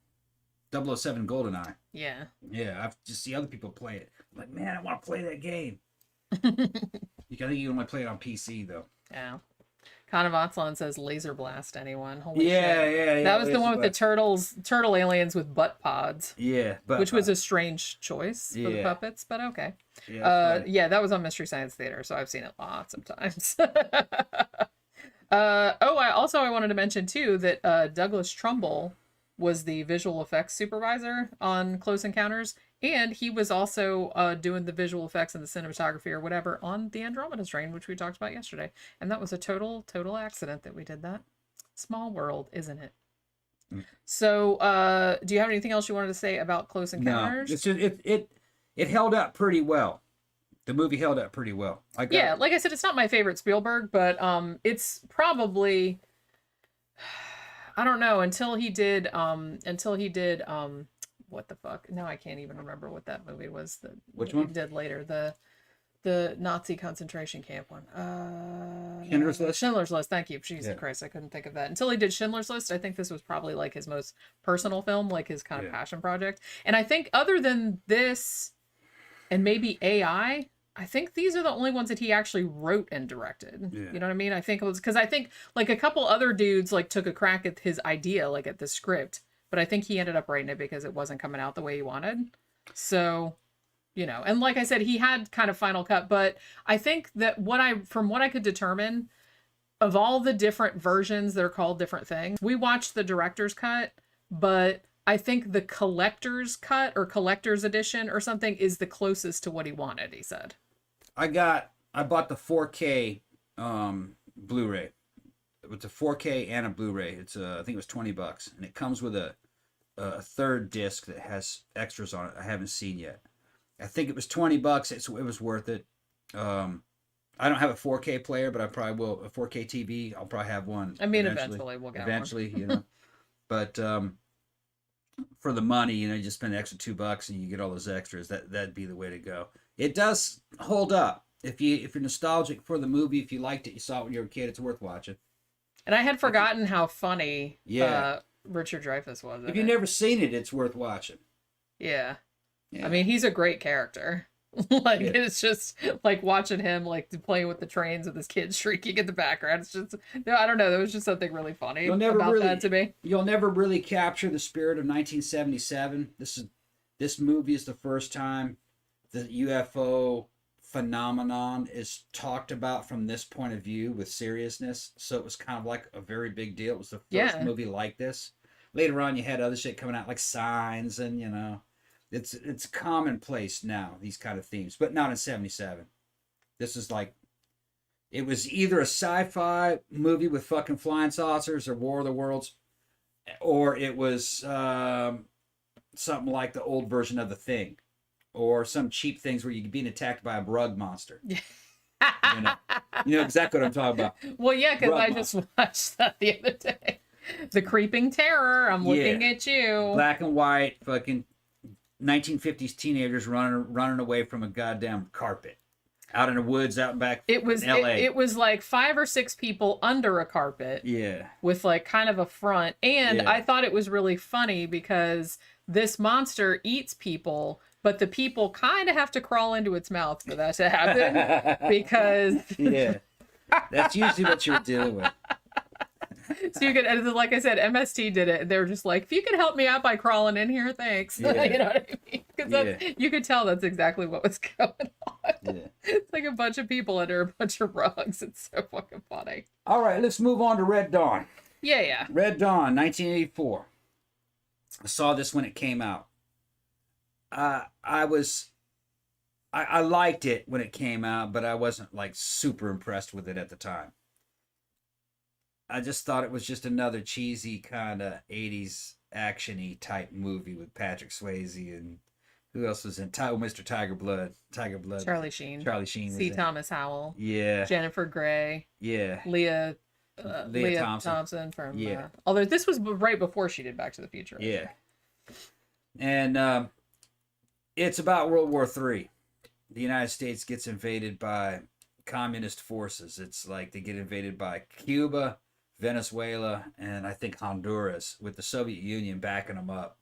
Speaker 2: 007 GoldenEye.
Speaker 1: Yeah.
Speaker 2: Yeah, I've just see other people play it. I'm like, man, I want to play that game. I think you only play it on PC, though.
Speaker 1: Yeah. Con of Athlon says laser blast anyone. Holy shit.
Speaker 2: Yeah.
Speaker 1: That was the one with the turtle aliens with butt pods.
Speaker 2: Yeah.
Speaker 1: Which was a strange choice for the puppets, but okay.
Speaker 2: Yeah,
Speaker 1: that was on Mystery Science Theater, so I've seen it lots of times. I wanted to mention, too, that Douglas Trumbull was the visual effects supervisor on Close Encounters, and he was also doing the visual effects and the cinematography or whatever on the Andromeda Strain, which we talked about yesterday. And that was a total accident that we did that. Small world, isn't it? Mm. So, do you have anything else you wanted to say about Close Encounters?
Speaker 2: No, it's just, it held up pretty well. The movie held up pretty well. Like I
Speaker 1: said, it's not my favorite Spielberg, but it's probably, I don't know, until he did what the fuck? Now I can't even remember what that movie was.
Speaker 2: Which one?
Speaker 1: He did later, the Nazi concentration camp one.
Speaker 2: Schindler's List?
Speaker 1: Schindler's List, thank you. Jesus Christ, I couldn't think of that. Until he did Schindler's List, I think this was probably like his most personal film, like his kind of passion project. And I think other than this and maybe AI, I think these are the only ones that he actually wrote and directed. Yeah. You know what I mean? I think it was because I think like a couple other dudes like took a crack at his idea, like at the script, but I think he ended up writing it because it wasn't coming out the way he wanted. So, and like I said, he had kind of final cut, but I think that from what I could determine of all the different versions, they're called different things. We watched the director's cut, but I think the collector's cut or collector's edition or something is the closest to what he wanted, he said.
Speaker 2: I bought the 4K Blu-ray. It's a 4K and a Blu-ray. It's I think it was $20, and it comes with a third disc that has extras on it I haven't seen yet. I think it was $20. It was worth it. I don't have a 4K player, but I probably will. A 4K TV, I'll probably have one.
Speaker 1: I mean, eventually we'll get one.
Speaker 2: Eventually, But for the money, you just spend an extra $2 and you get all those extras. That'd be the way to go. It does hold up. If you're nostalgic for the movie, if you liked it, you saw it when you were a kid, it's worth watching.
Speaker 1: And I had forgotten how funny Richard Dreyfuss was.
Speaker 2: If you've never seen it, it's worth watching.
Speaker 1: Yeah. I mean, he's a great character. Like
Speaker 2: Yeah.
Speaker 1: it's just like watching him like playing with the trains with his kids shrieking in the background. It's just no, I don't know. There was just something really funny about that to me.
Speaker 2: You'll never really capture the spirit of 1977. This movie is the first time the UFO phenomenon is talked about from this point of view with seriousness. So it was kind of like a very big deal. It was the first movie like this. Later on, you had other shit coming out like Signs, and it's commonplace now, these kind of themes, but not in 77. This is like, it was either a sci-fi movie with fucking flying saucers or War of the Worlds, or it was something like the old version of The Thing, or some cheap things where you're being attacked by a rug monster. You know exactly what I'm talking about.
Speaker 1: Well, yeah, because I just watched that the other day. The Creeping Terror. I'm looking at you.
Speaker 2: Black and white, fucking 1950s teenagers running away from a goddamn carpet. Out in the woods, out back in LA.
Speaker 1: It was like 5 or 6 people under a carpet.
Speaker 2: Yeah.
Speaker 1: With like kind of a front. And I thought it was really funny because this monster eats people, but the people kind of have to crawl into its mouth for that to happen. Because
Speaker 2: yeah. That's usually what you're dealing with.
Speaker 1: So you could, like I said, MST did it. They were just like, if you could help me out by crawling in here, thanks.
Speaker 2: Yeah.
Speaker 1: You know what I mean? Because you could tell that's exactly what was going on. Yeah. It's like a bunch of people under a bunch of rugs. It's so fucking funny.
Speaker 2: All right, let's move on to Red Dawn.
Speaker 1: Yeah.
Speaker 2: Red Dawn, 1984. I saw this when it came out. I liked it when it came out, but I wasn't like super impressed with it at the time. I just thought it was just another cheesy kind of 80s action-y type movie with Patrick Swayze and who else was in Mr. Tiger Blood.
Speaker 1: Charlie Sheen.
Speaker 2: C.
Speaker 1: Thomas Howell.
Speaker 2: Yeah.
Speaker 1: Jennifer Grey.
Speaker 2: Yeah.
Speaker 1: Leah Thompson from although this was right before she did Back to the Future.
Speaker 2: Yeah. And it's about World War III. The United States gets invaded by communist forces. It's like they get invaded by Cuba, Venezuela, and I think Honduras, with the Soviet Union backing them up.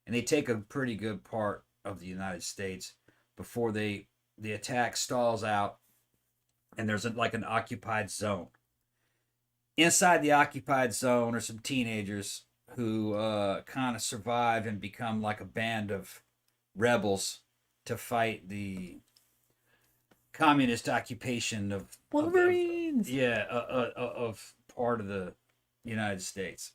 Speaker 2: And they take a pretty good part of the United States before the attack stalls out and there's like an occupied zone. Inside the occupied zone are some teenagers who kind of survive and become like a band of rebels to fight the communist occupation of
Speaker 1: Wolverines.
Speaker 2: Of part of the United States.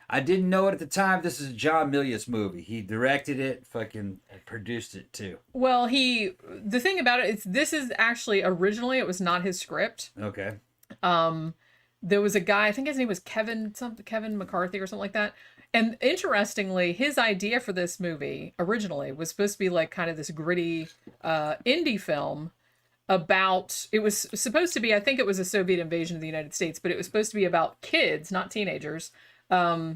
Speaker 2: I didn't know it at the time. This is a John Milius movie. He directed it, fucking produced it too.
Speaker 1: Well, the thing about it is this is actually originally it was not his script.
Speaker 2: Okay.
Speaker 1: There was a guy, I think his name was Kevin McCarthy or something like that. And interestingly, his idea for this movie originally was supposed to be like kind of this gritty indie film about, it was supposed to be, I think it was a Soviet invasion of the United States, but it was supposed to be about kids, not teenagers. I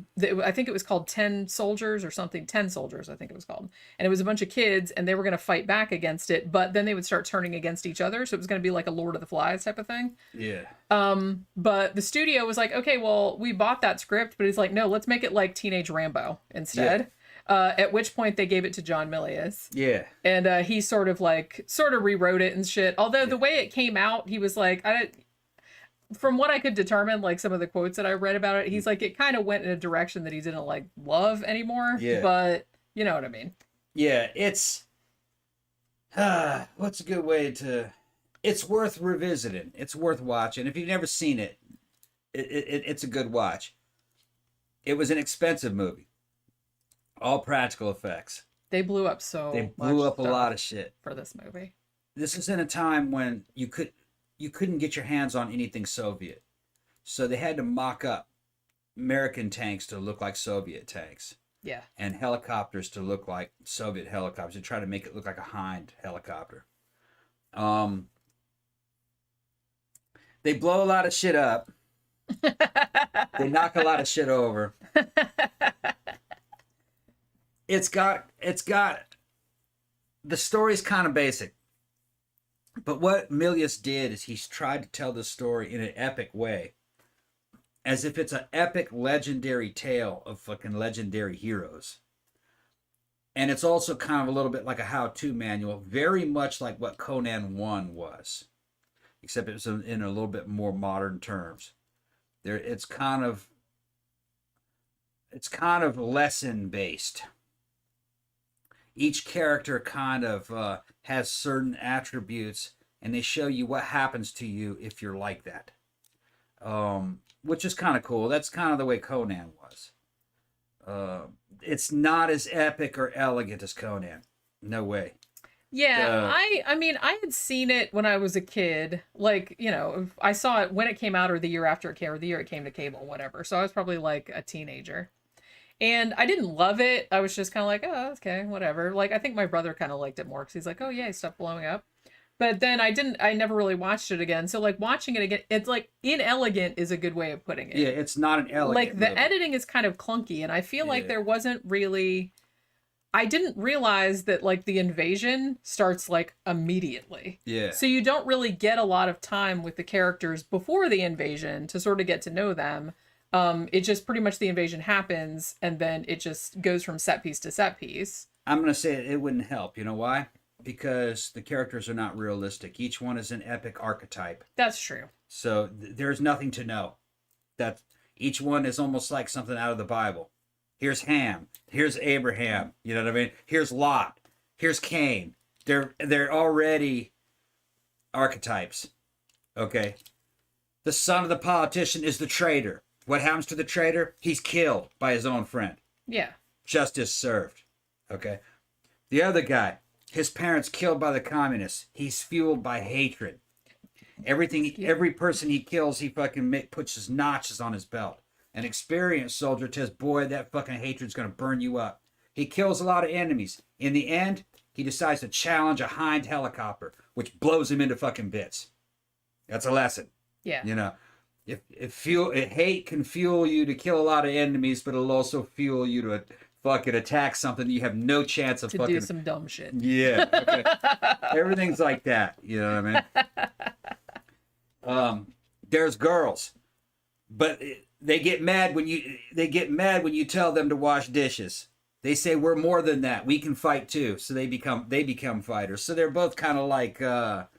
Speaker 1: think it was called 10 Soldiers or something. 10 Soldiers, I think it was called. And it was a bunch of kids and they were going to fight back against it, but then they would start turning against each other. So it was going to be like a Lord of the Flies type of thing.
Speaker 2: Yeah.
Speaker 1: But the studio was like, okay, well, we bought that script, but it's like, no, let's make it like Teenage Rambo instead. Yeah. At which point they gave it to John Milius.
Speaker 2: Yeah.
Speaker 1: And he sort of rewrote it and shit. Although the way it came out, he was like, from what I could determine, like some of the quotes that I read about it, he's like, it kind of went in a direction that he didn't like love anymore.
Speaker 2: Yeah.
Speaker 1: But you know what I mean?
Speaker 2: Yeah, it's, what's a good way to, it's worth revisiting. It's worth watching. If you've never seen it, it's a good watch. It was an expensive movie. All practical effects.
Speaker 1: They blew up
Speaker 2: They blew up a lot of shit
Speaker 1: for this movie.
Speaker 2: This is in a time when you couldn't get your hands on anything Soviet. So they had to mock up American tanks to look like Soviet tanks.
Speaker 1: Yeah.
Speaker 2: And helicopters to look like Soviet helicopters. They try to make it look like a Hind helicopter. They blow a lot of shit up. They knock a lot of shit over. It's got the story's kind of basic. But what Milius did is he's tried to tell the story in an epic way. As if it's an epic, legendary tale of fucking legendary heroes. And it's also kind of a little bit like a how-to manual, very much like what Conan 1 was, except it was in a little bit more modern terms. It's kind of lesson based. Each character kind of has certain attributes, and they show you what happens to you if you're like that, which is kind of cool. That's kind of the way Conan was. It's not as epic or elegant as Conan. No way.
Speaker 1: Yeah, I mean, I had seen it when I was a kid. Like, you know, I saw it when it came out or the year after it came or the year it came to cable, whatever. So I was probably like a teenager. And I didn't love it. I was just kind of like, oh, okay, whatever. Like, I think my brother kind of liked it more because he's like, oh, yeah, he stopped blowing up. But then I never really watched it again. So, like, watching it again, it's like inelegant is a good way of putting it.
Speaker 2: Yeah, it's not an elegant
Speaker 1: Like, the
Speaker 2: movie.
Speaker 1: editing is kind of clunky. And I feel like there wasn't really. I didn't realize that, like, the invasion starts, like, immediately.
Speaker 2: Yeah.
Speaker 1: So you don't really get a lot of time with the characters before the invasion to sort of get to know them. It just pretty much the invasion happens, and then it just goes from set piece to set piece.
Speaker 2: I'm going to say it wouldn't help. You know why? Because the characters are not realistic. Each one is an epic archetype.
Speaker 1: That's true.
Speaker 2: So there's nothing to know. That each one is almost like something out of the Bible. Here's Ham. Here's Abraham. You know what I mean? Here's Lot. Here's Cain. They're already archetypes. Okay. The son of the politician is the traitor. What happens to the traitor? He's killed by his own friend.
Speaker 1: Yeah.
Speaker 2: Justice served. Okay. The other guy, his parents killed by the communists. He's fueled by hatred. Every person he kills, he fucking puts his notches on his belt. An experienced soldier tells, boy, that fucking hatred's going to burn you up. He kills a lot of enemies. In the end, he decides to challenge a Hind helicopter, which blows him into fucking bits. That's a lesson.
Speaker 1: Yeah.
Speaker 2: You know, if hate can fuel you to kill a lot of enemies, but it'll also fuel you to fucking attack something that you have no chance of
Speaker 1: to
Speaker 2: fucking...
Speaker 1: do some dumb shit.
Speaker 2: Yeah. Okay. Everything's like that. You know what I mean? There's girls, but... They get mad when you tell them to wash dishes. They say we're more than that. We can fight too. So they become fighters. So they're both kind of like what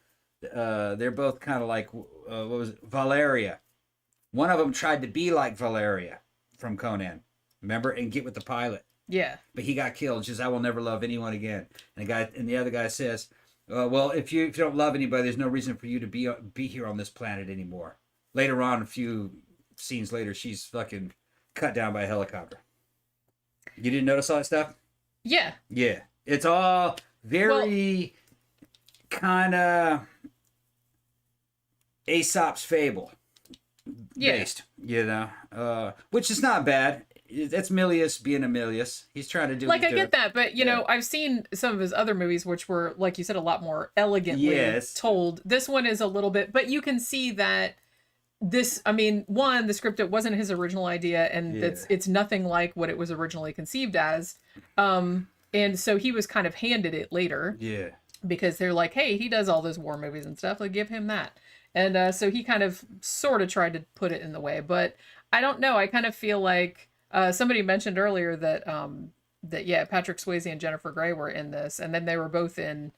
Speaker 2: was it? Valeria. One of them tried to be like Valeria from Conan, remember, and get with the pilot.
Speaker 1: Yeah.
Speaker 2: But he got killed. She says, "I will never love anyone again." And the other guy says, "Well, if you don't love anybody, there's no reason for you to be here on this planet anymore." Later on, a few scenes later, she's fucking cut down by a helicopter. You didn't notice all that stuff?
Speaker 1: Yeah.
Speaker 2: Yeah. It's all very kind of Aesop's fable based, you know, which is not bad. That's Milius being a Milius. He's trying to do
Speaker 1: like, I get that, but you know, I've seen some of his other movies which were, like you said, a lot more elegantly told. This one is a little bit, but you can see that this, I mean, one, the script, it wasn't his original idea, and it's nothing like what it was originally conceived as. And so he was kind of handed it later. Yeah. Because they're like, hey, he does all those war movies and stuff, like, give him that. And so he kind of sort of tried to put it in the way, but I don't know. I kind of feel like somebody mentioned earlier that Patrick Swayze and Jennifer Grey were in this, and then they were both in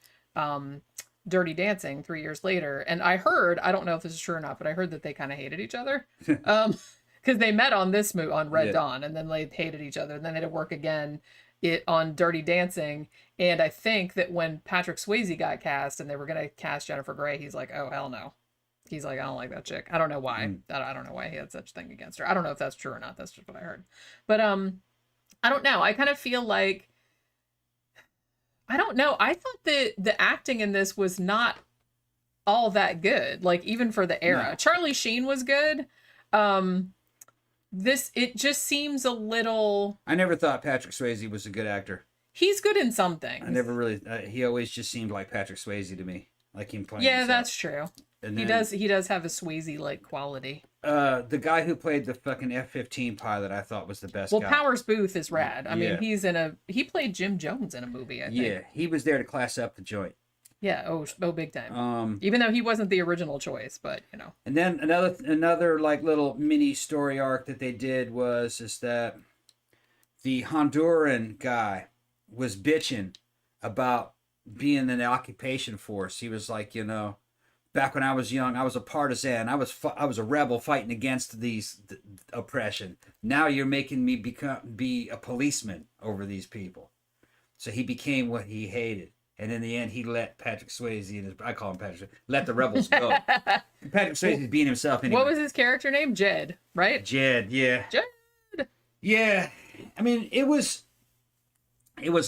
Speaker 1: Dirty Dancing 3 years later. And I heard, I don't know if this is true or not, but I heard that they kind of hated each other because they met on this movie on Red Dawn, and then they hated each other, and then they had to work again on Dirty Dancing. And I think that when Patrick Swayze got cast and they were going to cast Jennifer Grey, he's like, oh, hell no. He's like, I don't like that chick. I don't know why. I don't know why he had such a thing against her. I don't know if that's true or not. That's just what I heard. But I don't know. I kind of feel like, I don't know. I thought the acting in this was not all that good. Like, even for the era. No. Charlie Sheen was good. It just seems a little... I never thought Patrick Swayze was a good actor. He's good in some things. I never really... he always just seemed like Patrick Swayze to me. Like him playing himself. That's true. And then, he does have a Swayze-like quality. The guy who played the fucking F-15 pilot, I thought was the best guy. Well, Powers Booth is rad. I mean, he played Jim Jones in a movie, I think. Yeah, he was there to class up the joint. Yeah, oh, big time. Even though he wasn't the original choice, but, you know. And then another like little mini story arc that they did is that the Honduran guy
Speaker 2: was bitching about being in the occupation force. He was like, back when I was young, I was a partisan. I was a rebel fighting against these oppression. Now you're making me be a policeman over these people. So he became what he hated. And in the end, he let Patrick Swayze, I call him Patrick Swayze, let the rebels go. Patrick Swayze's being himself anyway.
Speaker 1: What was his character name? Jed, right?
Speaker 2: Jed, yeah.
Speaker 1: Jed.
Speaker 2: Yeah. I mean, it was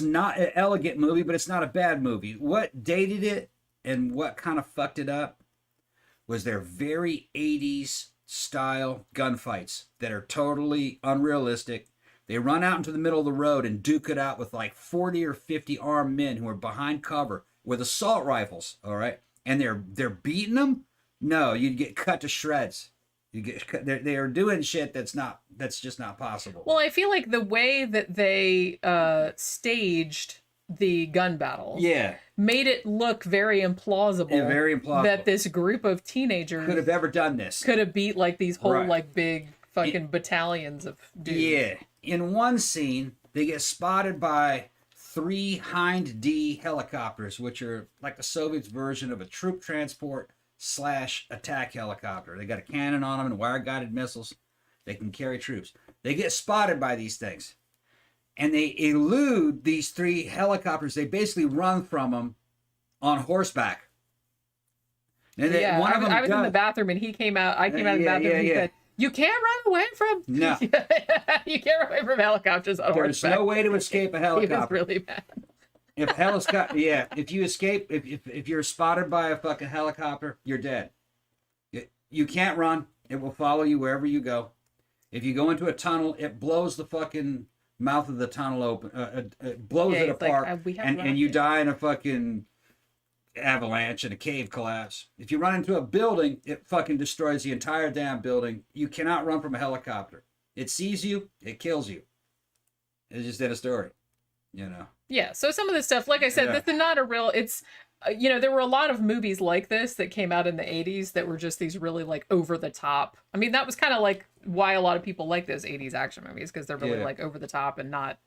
Speaker 2: not an elegant movie, but it's not a bad movie. What dated it and what kind of fucked it up was their very 80s style gunfights that are totally unrealistic. They run out into the middle of the road and duke it out with like 40 or 50 armed men who are behind cover with assault rifles, all right? And they're beating them? No, you'd get cut to shreds. They are doing shit that's just not possible.
Speaker 1: Well, I feel like the way that they staged the gun battle made it look very implausible.
Speaker 2: Yeah, very implausible.
Speaker 1: That this group of teenagers
Speaker 2: could have ever done this.
Speaker 1: Could have beat like these whole like big fucking battalions of dudes.
Speaker 2: Yeah. In one scene, they get spotted by 3 Hind D helicopters, which are like the Soviets' version of a troop transport / attack helicopter. They got a cannon on them and wire-guided missiles. They can carry troops. They get spotted by these things. And they elude these 3 helicopters. They basically run from them on horseback. And
Speaker 1: I was in the bathroom and he came out. I came out of the bathroom and he said, "You can't run away from..."
Speaker 2: No.
Speaker 1: You can't run away from helicopters on horseback.
Speaker 2: There's no way to escape a helicopter.
Speaker 1: He was really mad.
Speaker 2: If you escape, if you're spotted by a fucking helicopter, you're dead. You can't run. It will follow you wherever you go. If you go into a tunnel, it blows the fucking mouth of the tunnel open. It blows it apart, and you die in a fucking avalanche and a cave collapse. If you run into a building, it fucking destroys the entire damn building. You cannot run from a helicopter. It sees you, it kills you. It's just in a story,
Speaker 1: Yeah, so some of this stuff, like I said, this is not a real, it's, there were a lot of movies like this that came out in the 80s that were just these really like over the top. I mean, that was kind of like why a lot of people like those 80s action movies, because they're really like over the top and not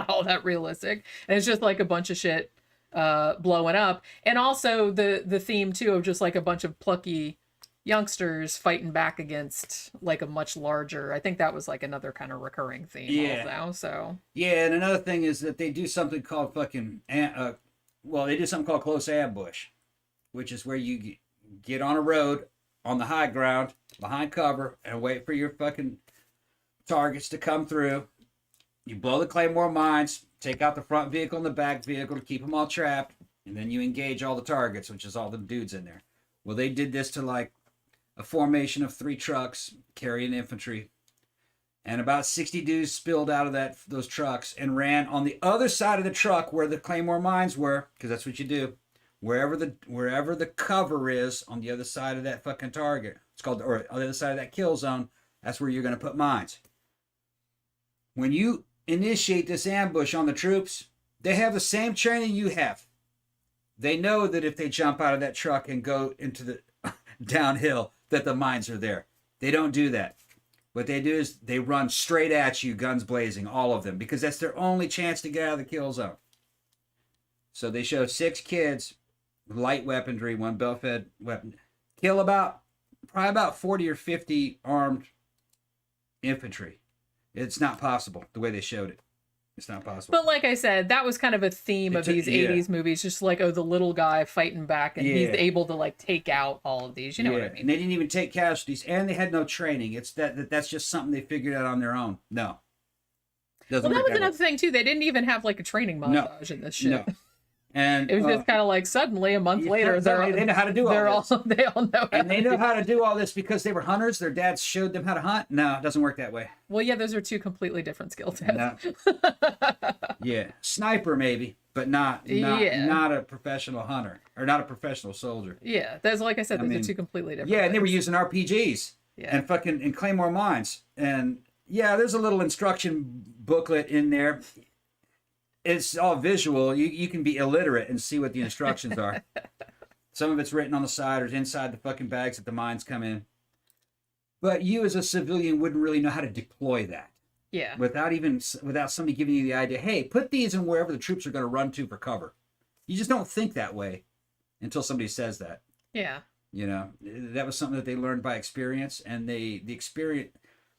Speaker 1: all that realistic. And it's just like a bunch of shit blowing up. And also the theme too of just like a bunch of plucky youngsters fighting back against like a much larger, I think that was like another kind of recurring theme also. So
Speaker 2: and another thing is that they do something called they do something called close ambush, which is where you get on a road on the high ground behind cover and wait for your fucking targets to come through. You blow the claymore mines, take out the front vehicle and the back vehicle to keep them all trapped, and then you engage all the targets, which is all the dudes in there. Well, they did this to like a formation of 3 trucks carrying infantry, and about 60 dudes spilled out of those trucks and ran on the other side of the truck where the claymore mines were, because that's what you do. Wherever the cover is on the other side of that fucking target, or on the other side of that kill zone, that's where you're going to put mines. When you initiate this ambush on the troops, they have the same training you have. They know that if they jump out of that truck and go into the downhill, that the mines are there. They don't do that. What they do is they run straight at you, guns blazing, all of them, because that's their only chance to get out of the kill zone. So they show 6 kids with light weaponry, 1 belt-fed weapon, kill probably about 40 or 50 armed infantry. It's not possible the way they showed it. It's not possible.
Speaker 1: But like I said, that was kind of a theme of these 80s movies, just like, the little guy fighting back and he's able to like take out all of these. You know what I mean?
Speaker 2: And they didn't even take casualties, and they had no training. It's that's just something they figured out on their own. No.
Speaker 1: Well, that was another thing too. They didn't even have like a training montage in this shit. No.
Speaker 2: And
Speaker 1: it was just kind of like suddenly a month later,
Speaker 2: they know how to do all this.
Speaker 1: They all know.
Speaker 2: And they know how to do all this because they were hunters. Their dads showed them how to hunt. No, it doesn't work that way.
Speaker 1: Well, yeah, those are 2 completely different skill sets.
Speaker 2: No. Sniper maybe, but not a professional hunter or not a professional soldier.
Speaker 1: Yeah, that's like I said, those are 2 completely different.
Speaker 2: Yeah, and they were using RPGs and claymore mines, and there's a little instruction booklet in there. It's all visual. You can be illiterate and see what the instructions are. Some of it's written on the side or inside the fucking bags that the mines come in. But you as a civilian wouldn't really know how to deploy that.
Speaker 1: Yeah.
Speaker 2: without somebody giving you the idea, hey, put these in wherever the troops are going to run to for cover. You just don't think that way until somebody says that.
Speaker 1: Yeah.
Speaker 2: You know, that was something that they learned by experience, and they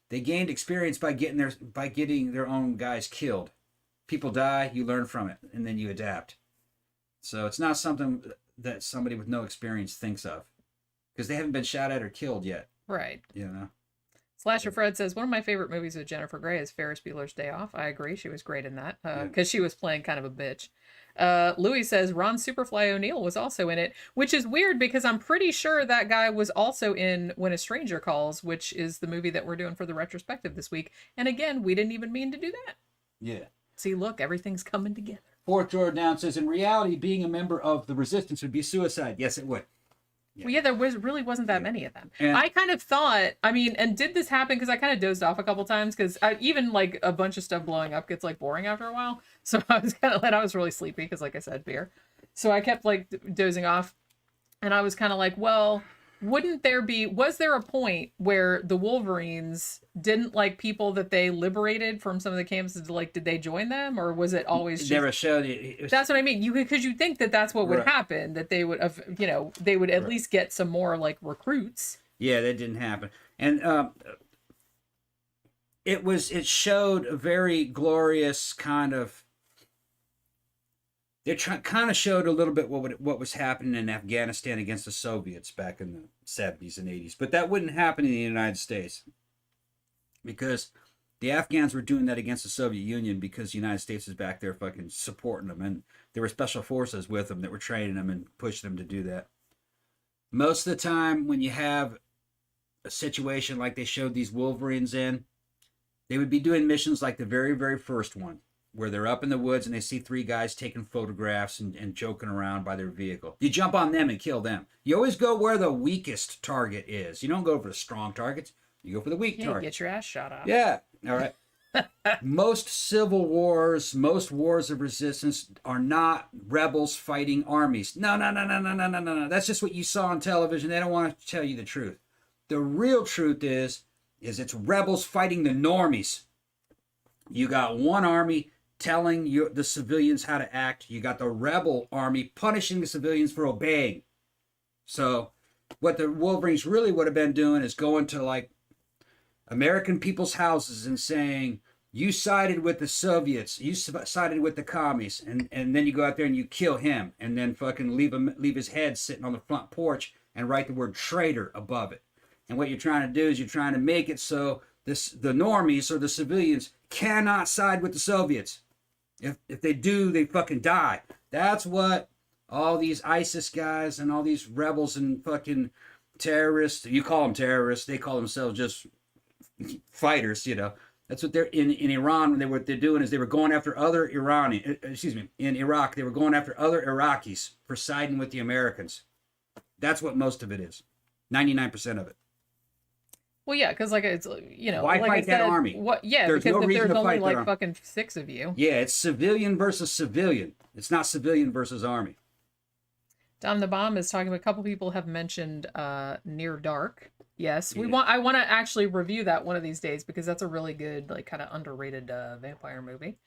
Speaker 2: gained experience by getting their own guys killed. People die, you learn from it, and then you adapt. So it's not something that somebody with no experience thinks of, because they haven't been shot at or killed yet.
Speaker 1: Right.
Speaker 2: You know.
Speaker 1: Slasher Fred says, one of my favorite movies with Jennifer Grey is Ferris Bueller's Day Off. I agree. She was great in that because she was playing kind of a bitch. Louis says Ron Superfly O'Neill was also in it, which is weird because I'm pretty sure that guy was also in When a Stranger Calls, which is the movie that we're doing for the retrospective this week. And again, we didn't even mean to do that.
Speaker 2: Yeah.
Speaker 1: See, look, everything's coming together.
Speaker 2: Fourth Jordan down says, in reality, being a member of the Resistance would be suicide. Yes, it would.
Speaker 1: Yeah. Well, yeah, there really wasn't that many of them. And I kind of thought, I mean, and did this happen? Because I kind of dozed off a couple times because even like a bunch of stuff blowing up gets like boring after a while. So I was kind of like, I was really sleepy because, like I said, beer. So I kept like dozing off, and I was kind of like, well, was there a point where the Wolverines didn't like people that they liberated from some of the camps? Like, did they join them, or was it always just...
Speaker 2: never showed it?
Speaker 1: That's what I mean. Because you think that that's what would happen, that they would have, they would at least get some more like recruits.
Speaker 2: Yeah, that didn't happen. And it showed a very glorious kind of... They kind of showed a little bit what was happening in Afghanistan against the Soviets back in the 70s and 80s. But that wouldn't happen in the United States, because the Afghans were doing that against the Soviet Union because the United States was back there fucking supporting them. And there were special forces with them that were training them and pushing them to do that. Most of the time when you have a situation like they showed these Wolverines in, they would be doing missions like the very, very first one, where they're up in the woods and they see three guys taking photographs and joking around by their vehicle. You jump on them and kill them. You always go where the weakest target is. You don't go for the strong targets. You go for the weak target.
Speaker 1: Get your ass shot off.
Speaker 2: Yeah. All right. Most civil wars, most wars of resistance are not rebels fighting armies. No. That's just what you saw on television. They don't want to tell you the truth. The real truth is it's rebels fighting the normies. You got one army telling the civilians how to act. You got the rebel army punishing the civilians for obeying. So what the Wolverines really would have been doing is going to like American people's houses and saying, you sided with the Soviets, you sided with the commies, and then you go out there and you kill him, and then fucking leave his head sitting on the front porch and write the word traitor above it. And what you're trying to do is you're trying to make it so the normies or the civilians cannot side with the Soviets. If they do, they fucking die. That's what all these ISIS guys and all these rebels and fucking terrorists, you call them terrorists, they call themselves just fighters, That's what they're in Iran. What they're doing is they were going after other in Iraq, they were going after other Iraqis for siding with the Americans. That's what most of it is. 99% of it.
Speaker 1: Well, yeah, because like it's
Speaker 2: why
Speaker 1: like
Speaker 2: fight that army?
Speaker 1: What? Yeah,
Speaker 2: there's
Speaker 1: because
Speaker 2: no
Speaker 1: if there's only like
Speaker 2: army.
Speaker 1: fucking 6 of you.
Speaker 2: Yeah, it's civilian versus civilian. It's not civilian versus army.
Speaker 1: Dom the Bomb is talking about, a couple people have mentioned Near Dark. Yes, I want to actually review that one of these days because that's a really good, like, kind of underrated vampire movie.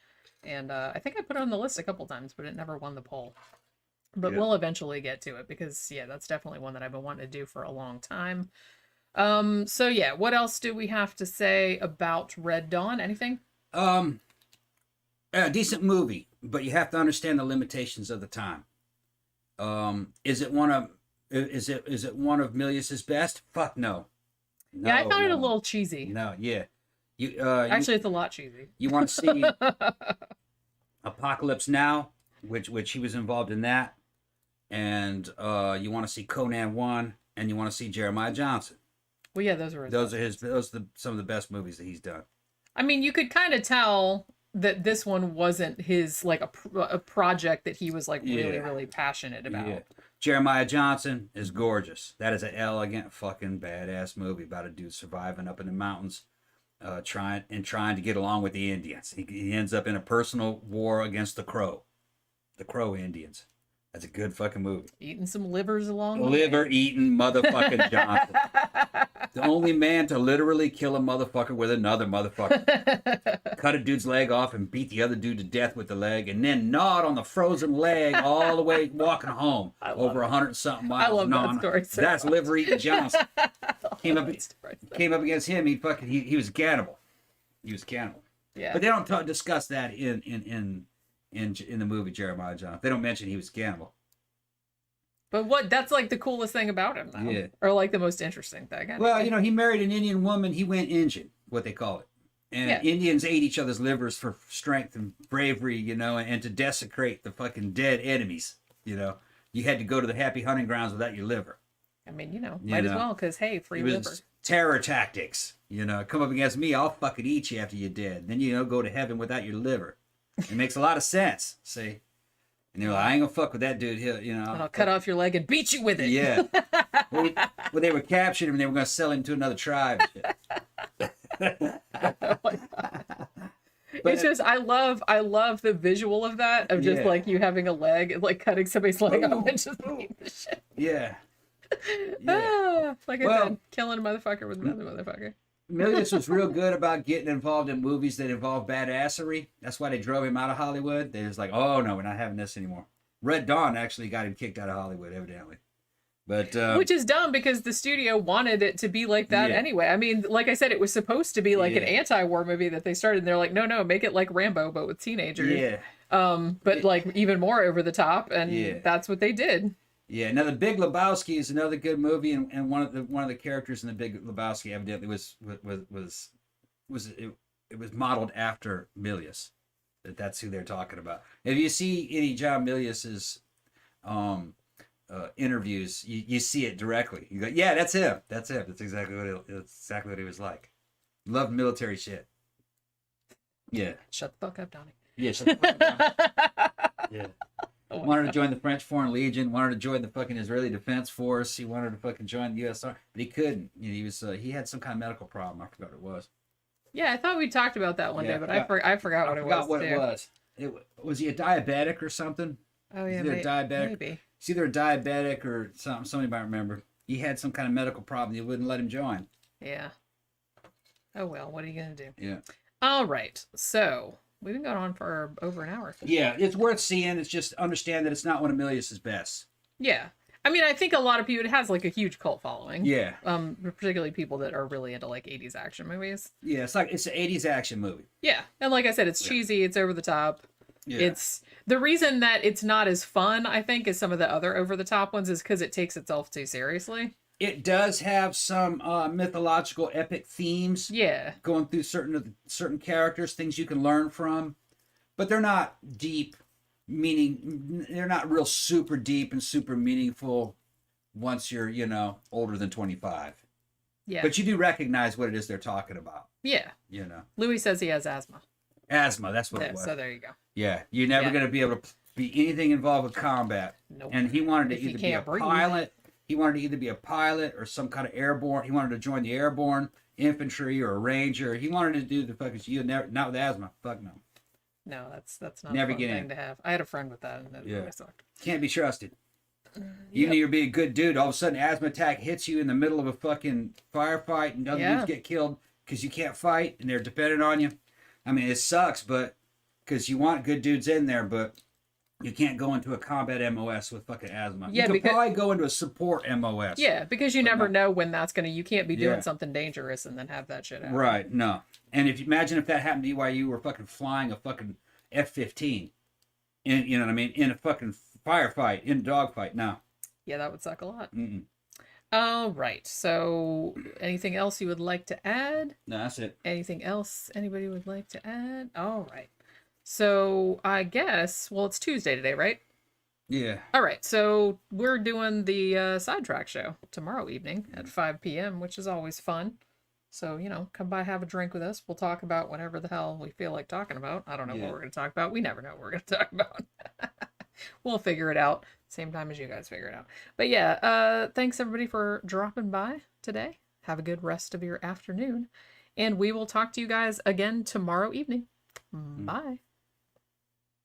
Speaker 1: And I think I put it on the list a couple times, but it never won the poll. But we'll eventually get to it because that's definitely one that I've been wanting to do for a long time. So yeah, what else do we have to say about Red Dawn? Anything?
Speaker 2: A decent movie, but you have to understand the limitations of the time. Is it one of Milius's best? Fuck no.
Speaker 1: Yeah, I found it a little cheesy.
Speaker 2: No, yeah.
Speaker 1: Actually, it's a lot cheesy.
Speaker 2: You want to see Apocalypse Now, which he was involved in that, and you want to see Conan 1, and you want to see Jeremiah Johnson.
Speaker 1: Well, yeah, those are
Speaker 2: some of the best movies that he's done.
Speaker 1: I mean, you could kind of tell that this one wasn't his, like, a project that he was like really, really passionate about. Yeah.
Speaker 2: Jeremiah Johnson is gorgeous. That is an elegant, fucking badass movie about a dude surviving up in the mountains, trying to get along with the Indians. He ends up in a personal war against the Crow Indians. That's a good fucking movie.
Speaker 1: Eating some livers along the
Speaker 2: Liver
Speaker 1: way.
Speaker 2: eating motherfucking Johnson. The only man to literally kill a motherfucker with another motherfucker. Cut a dude's leg off and beat the other dude to death with the leg, and then gnawed on the frozen leg all the way walking home over 100-something miles.
Speaker 1: I love that story so
Speaker 2: That's
Speaker 1: much.
Speaker 2: liver eating Johnson. Came up against him. He was a cannibal. He was a cannibal.
Speaker 1: Yeah.
Speaker 2: But they don't discuss that in the movie Jeremiah John. They don't mention he was a cannibal.
Speaker 1: But that's like the coolest thing about him, though.
Speaker 2: Yeah.
Speaker 1: Or like the most interesting thing.
Speaker 2: Well, you know, he married an Indian woman. He went Indian, what they call it. And
Speaker 1: Yeah.
Speaker 2: Indians ate each other's livers for strength and bravery, you know, and to desecrate the fucking dead enemies, you know. You had to go to the happy hunting grounds without your liver.
Speaker 1: I mean, might as well, because, hey, free
Speaker 2: It was
Speaker 1: liver.
Speaker 2: terror tactics, you know. Come up against me, I'll fucking eat you after you're dead. Then, go to heaven without your liver. It makes a lot of sense, see. And they're like, I ain't gonna fuck with that dude. And
Speaker 1: I'll cut off your leg and beat you with it.
Speaker 2: Yeah. Well, they were capturing him and they were gonna sell him to another tribe.
Speaker 1: Oh my God. It's just I love the visual of that, of just like you having a leg, like cutting somebody's leg off and just beating the shit.
Speaker 2: Yeah.
Speaker 1: Like I said, killing a motherfucker with another motherfucker.
Speaker 2: Milius was real good about getting involved in movies that involve badassery. That's why they drove him out of Hollywood. They was like, oh no, we're not having this anymore. Red Dawn actually got him kicked out of Hollywood, evidently. But
Speaker 1: which is dumb because the studio wanted it to be like that anyway. I mean, like I said, it was supposed to be like an anti-war movie that they started, and they're like, no, make it like Rambo, but with teenagers.
Speaker 2: Yeah.
Speaker 1: But like even more over the top, and that's what they did.
Speaker 2: Yeah. Now, The Big Lebowski is another good movie, and one of the characters in The Big Lebowski evidently was modeled after Milius. That's who they're talking about. If you see any John Milius's interviews, you see it directly. You go, yeah, that's him. That's him. That's exactly what he was like. Loved military shit. Yeah.
Speaker 1: Shut the fuck up, Donnie.
Speaker 2: Yeah. Shut the fuck up. Yeah. Wanted to join the French Foreign Legion. Wanted to join the fucking Israeli Defense Force. He wanted to fucking join the U.S. Army, but he couldn't. He had some kind of medical problem. I forgot what it was.
Speaker 1: Yeah, I thought we talked about that one day, but I forgot what it was.
Speaker 2: I forgot what it was. Was he a diabetic or something?
Speaker 1: Oh yeah,
Speaker 2: maybe. It's either a diabetic or something. Somebody might remember. He had some kind of medical problem. They wouldn't let him join.
Speaker 1: Yeah. Oh well, what are you gonna do?
Speaker 2: Yeah.
Speaker 1: All right. So we've been going on for over an hour.
Speaker 2: Yeah, it's worth seeing. It's just understand that it's not one of Milius's best.
Speaker 1: Yeah. I mean, I think a lot of people, it has like a huge cult following.
Speaker 2: Yeah.
Speaker 1: Particularly people that are really into like 80s action movies.
Speaker 2: Yeah, it's an 80s action movie.
Speaker 1: Yeah. And like I said, it's cheesy, it's over the top. Yeah. It's the reason that it's not as fun, I think, as some of the other over the top ones is because it takes itself too seriously.
Speaker 2: It does have some mythological epic themes.
Speaker 1: Yeah.
Speaker 2: Going through certain characters, things you can learn from, but they're not deep. Meaning they're not real super deep and super meaningful once you're older than 25. Yeah, but you do recognize what it is they're talking about.
Speaker 1: Yeah, Louis says he has asthma.
Speaker 2: That's what it was.
Speaker 1: So there you go.
Speaker 2: Yeah, you're never going to be able to be anything involved with combat.
Speaker 1: Nope.
Speaker 2: And he wanted to either be a pilot. He wanted to either be a pilot or some kind of airborne. He wanted to join the airborne infantry or a ranger. He wanted to do the fucking not with asthma. Fuck no.
Speaker 1: No, that's not
Speaker 2: never
Speaker 1: a fun
Speaker 2: get
Speaker 1: thing
Speaker 2: in.
Speaker 1: to have. I had a friend with that, and that really sucked.
Speaker 2: Can't be trusted. Even though you're being a good dude, all of a sudden asthma attack hits you in the middle of a fucking firefight, and other dudes get killed because you can't fight, and they're dependent on you. I mean, it sucks, but because you want good dudes in there, but you can't go into a combat MOS with fucking asthma.
Speaker 1: Yeah,
Speaker 2: you could probably go into a support MOS.
Speaker 1: Yeah, because you never know when that's gonna. You can't be doing something dangerous and then have that shit happen.
Speaker 2: Right? No. And imagine if that happened to you while you were fucking flying a fucking F-15, you know what I mean, in a fucking firefight, in a dogfight. No.
Speaker 1: Yeah, that would suck a lot.
Speaker 2: Mm-mm.
Speaker 1: All right. So, anything else you would like to add?
Speaker 2: No, that's it.
Speaker 1: Anything else anybody would like to add? All right. So, I guess, well, it's Tuesday today, right?
Speaker 2: Yeah.
Speaker 1: All right. So, we're doing the Sidetrack show tomorrow evening at 5 p.m., which is always fun. So, come by, have a drink with us. We'll talk about whatever the hell we feel like talking about. I don't know what we're going to talk about. We never know what we're going to talk about. We'll figure it out. Same time as you guys figure it out. But yeah, thanks everybody for dropping by today. Have a good rest of your afternoon. And we will talk to you guys again tomorrow evening. Bye.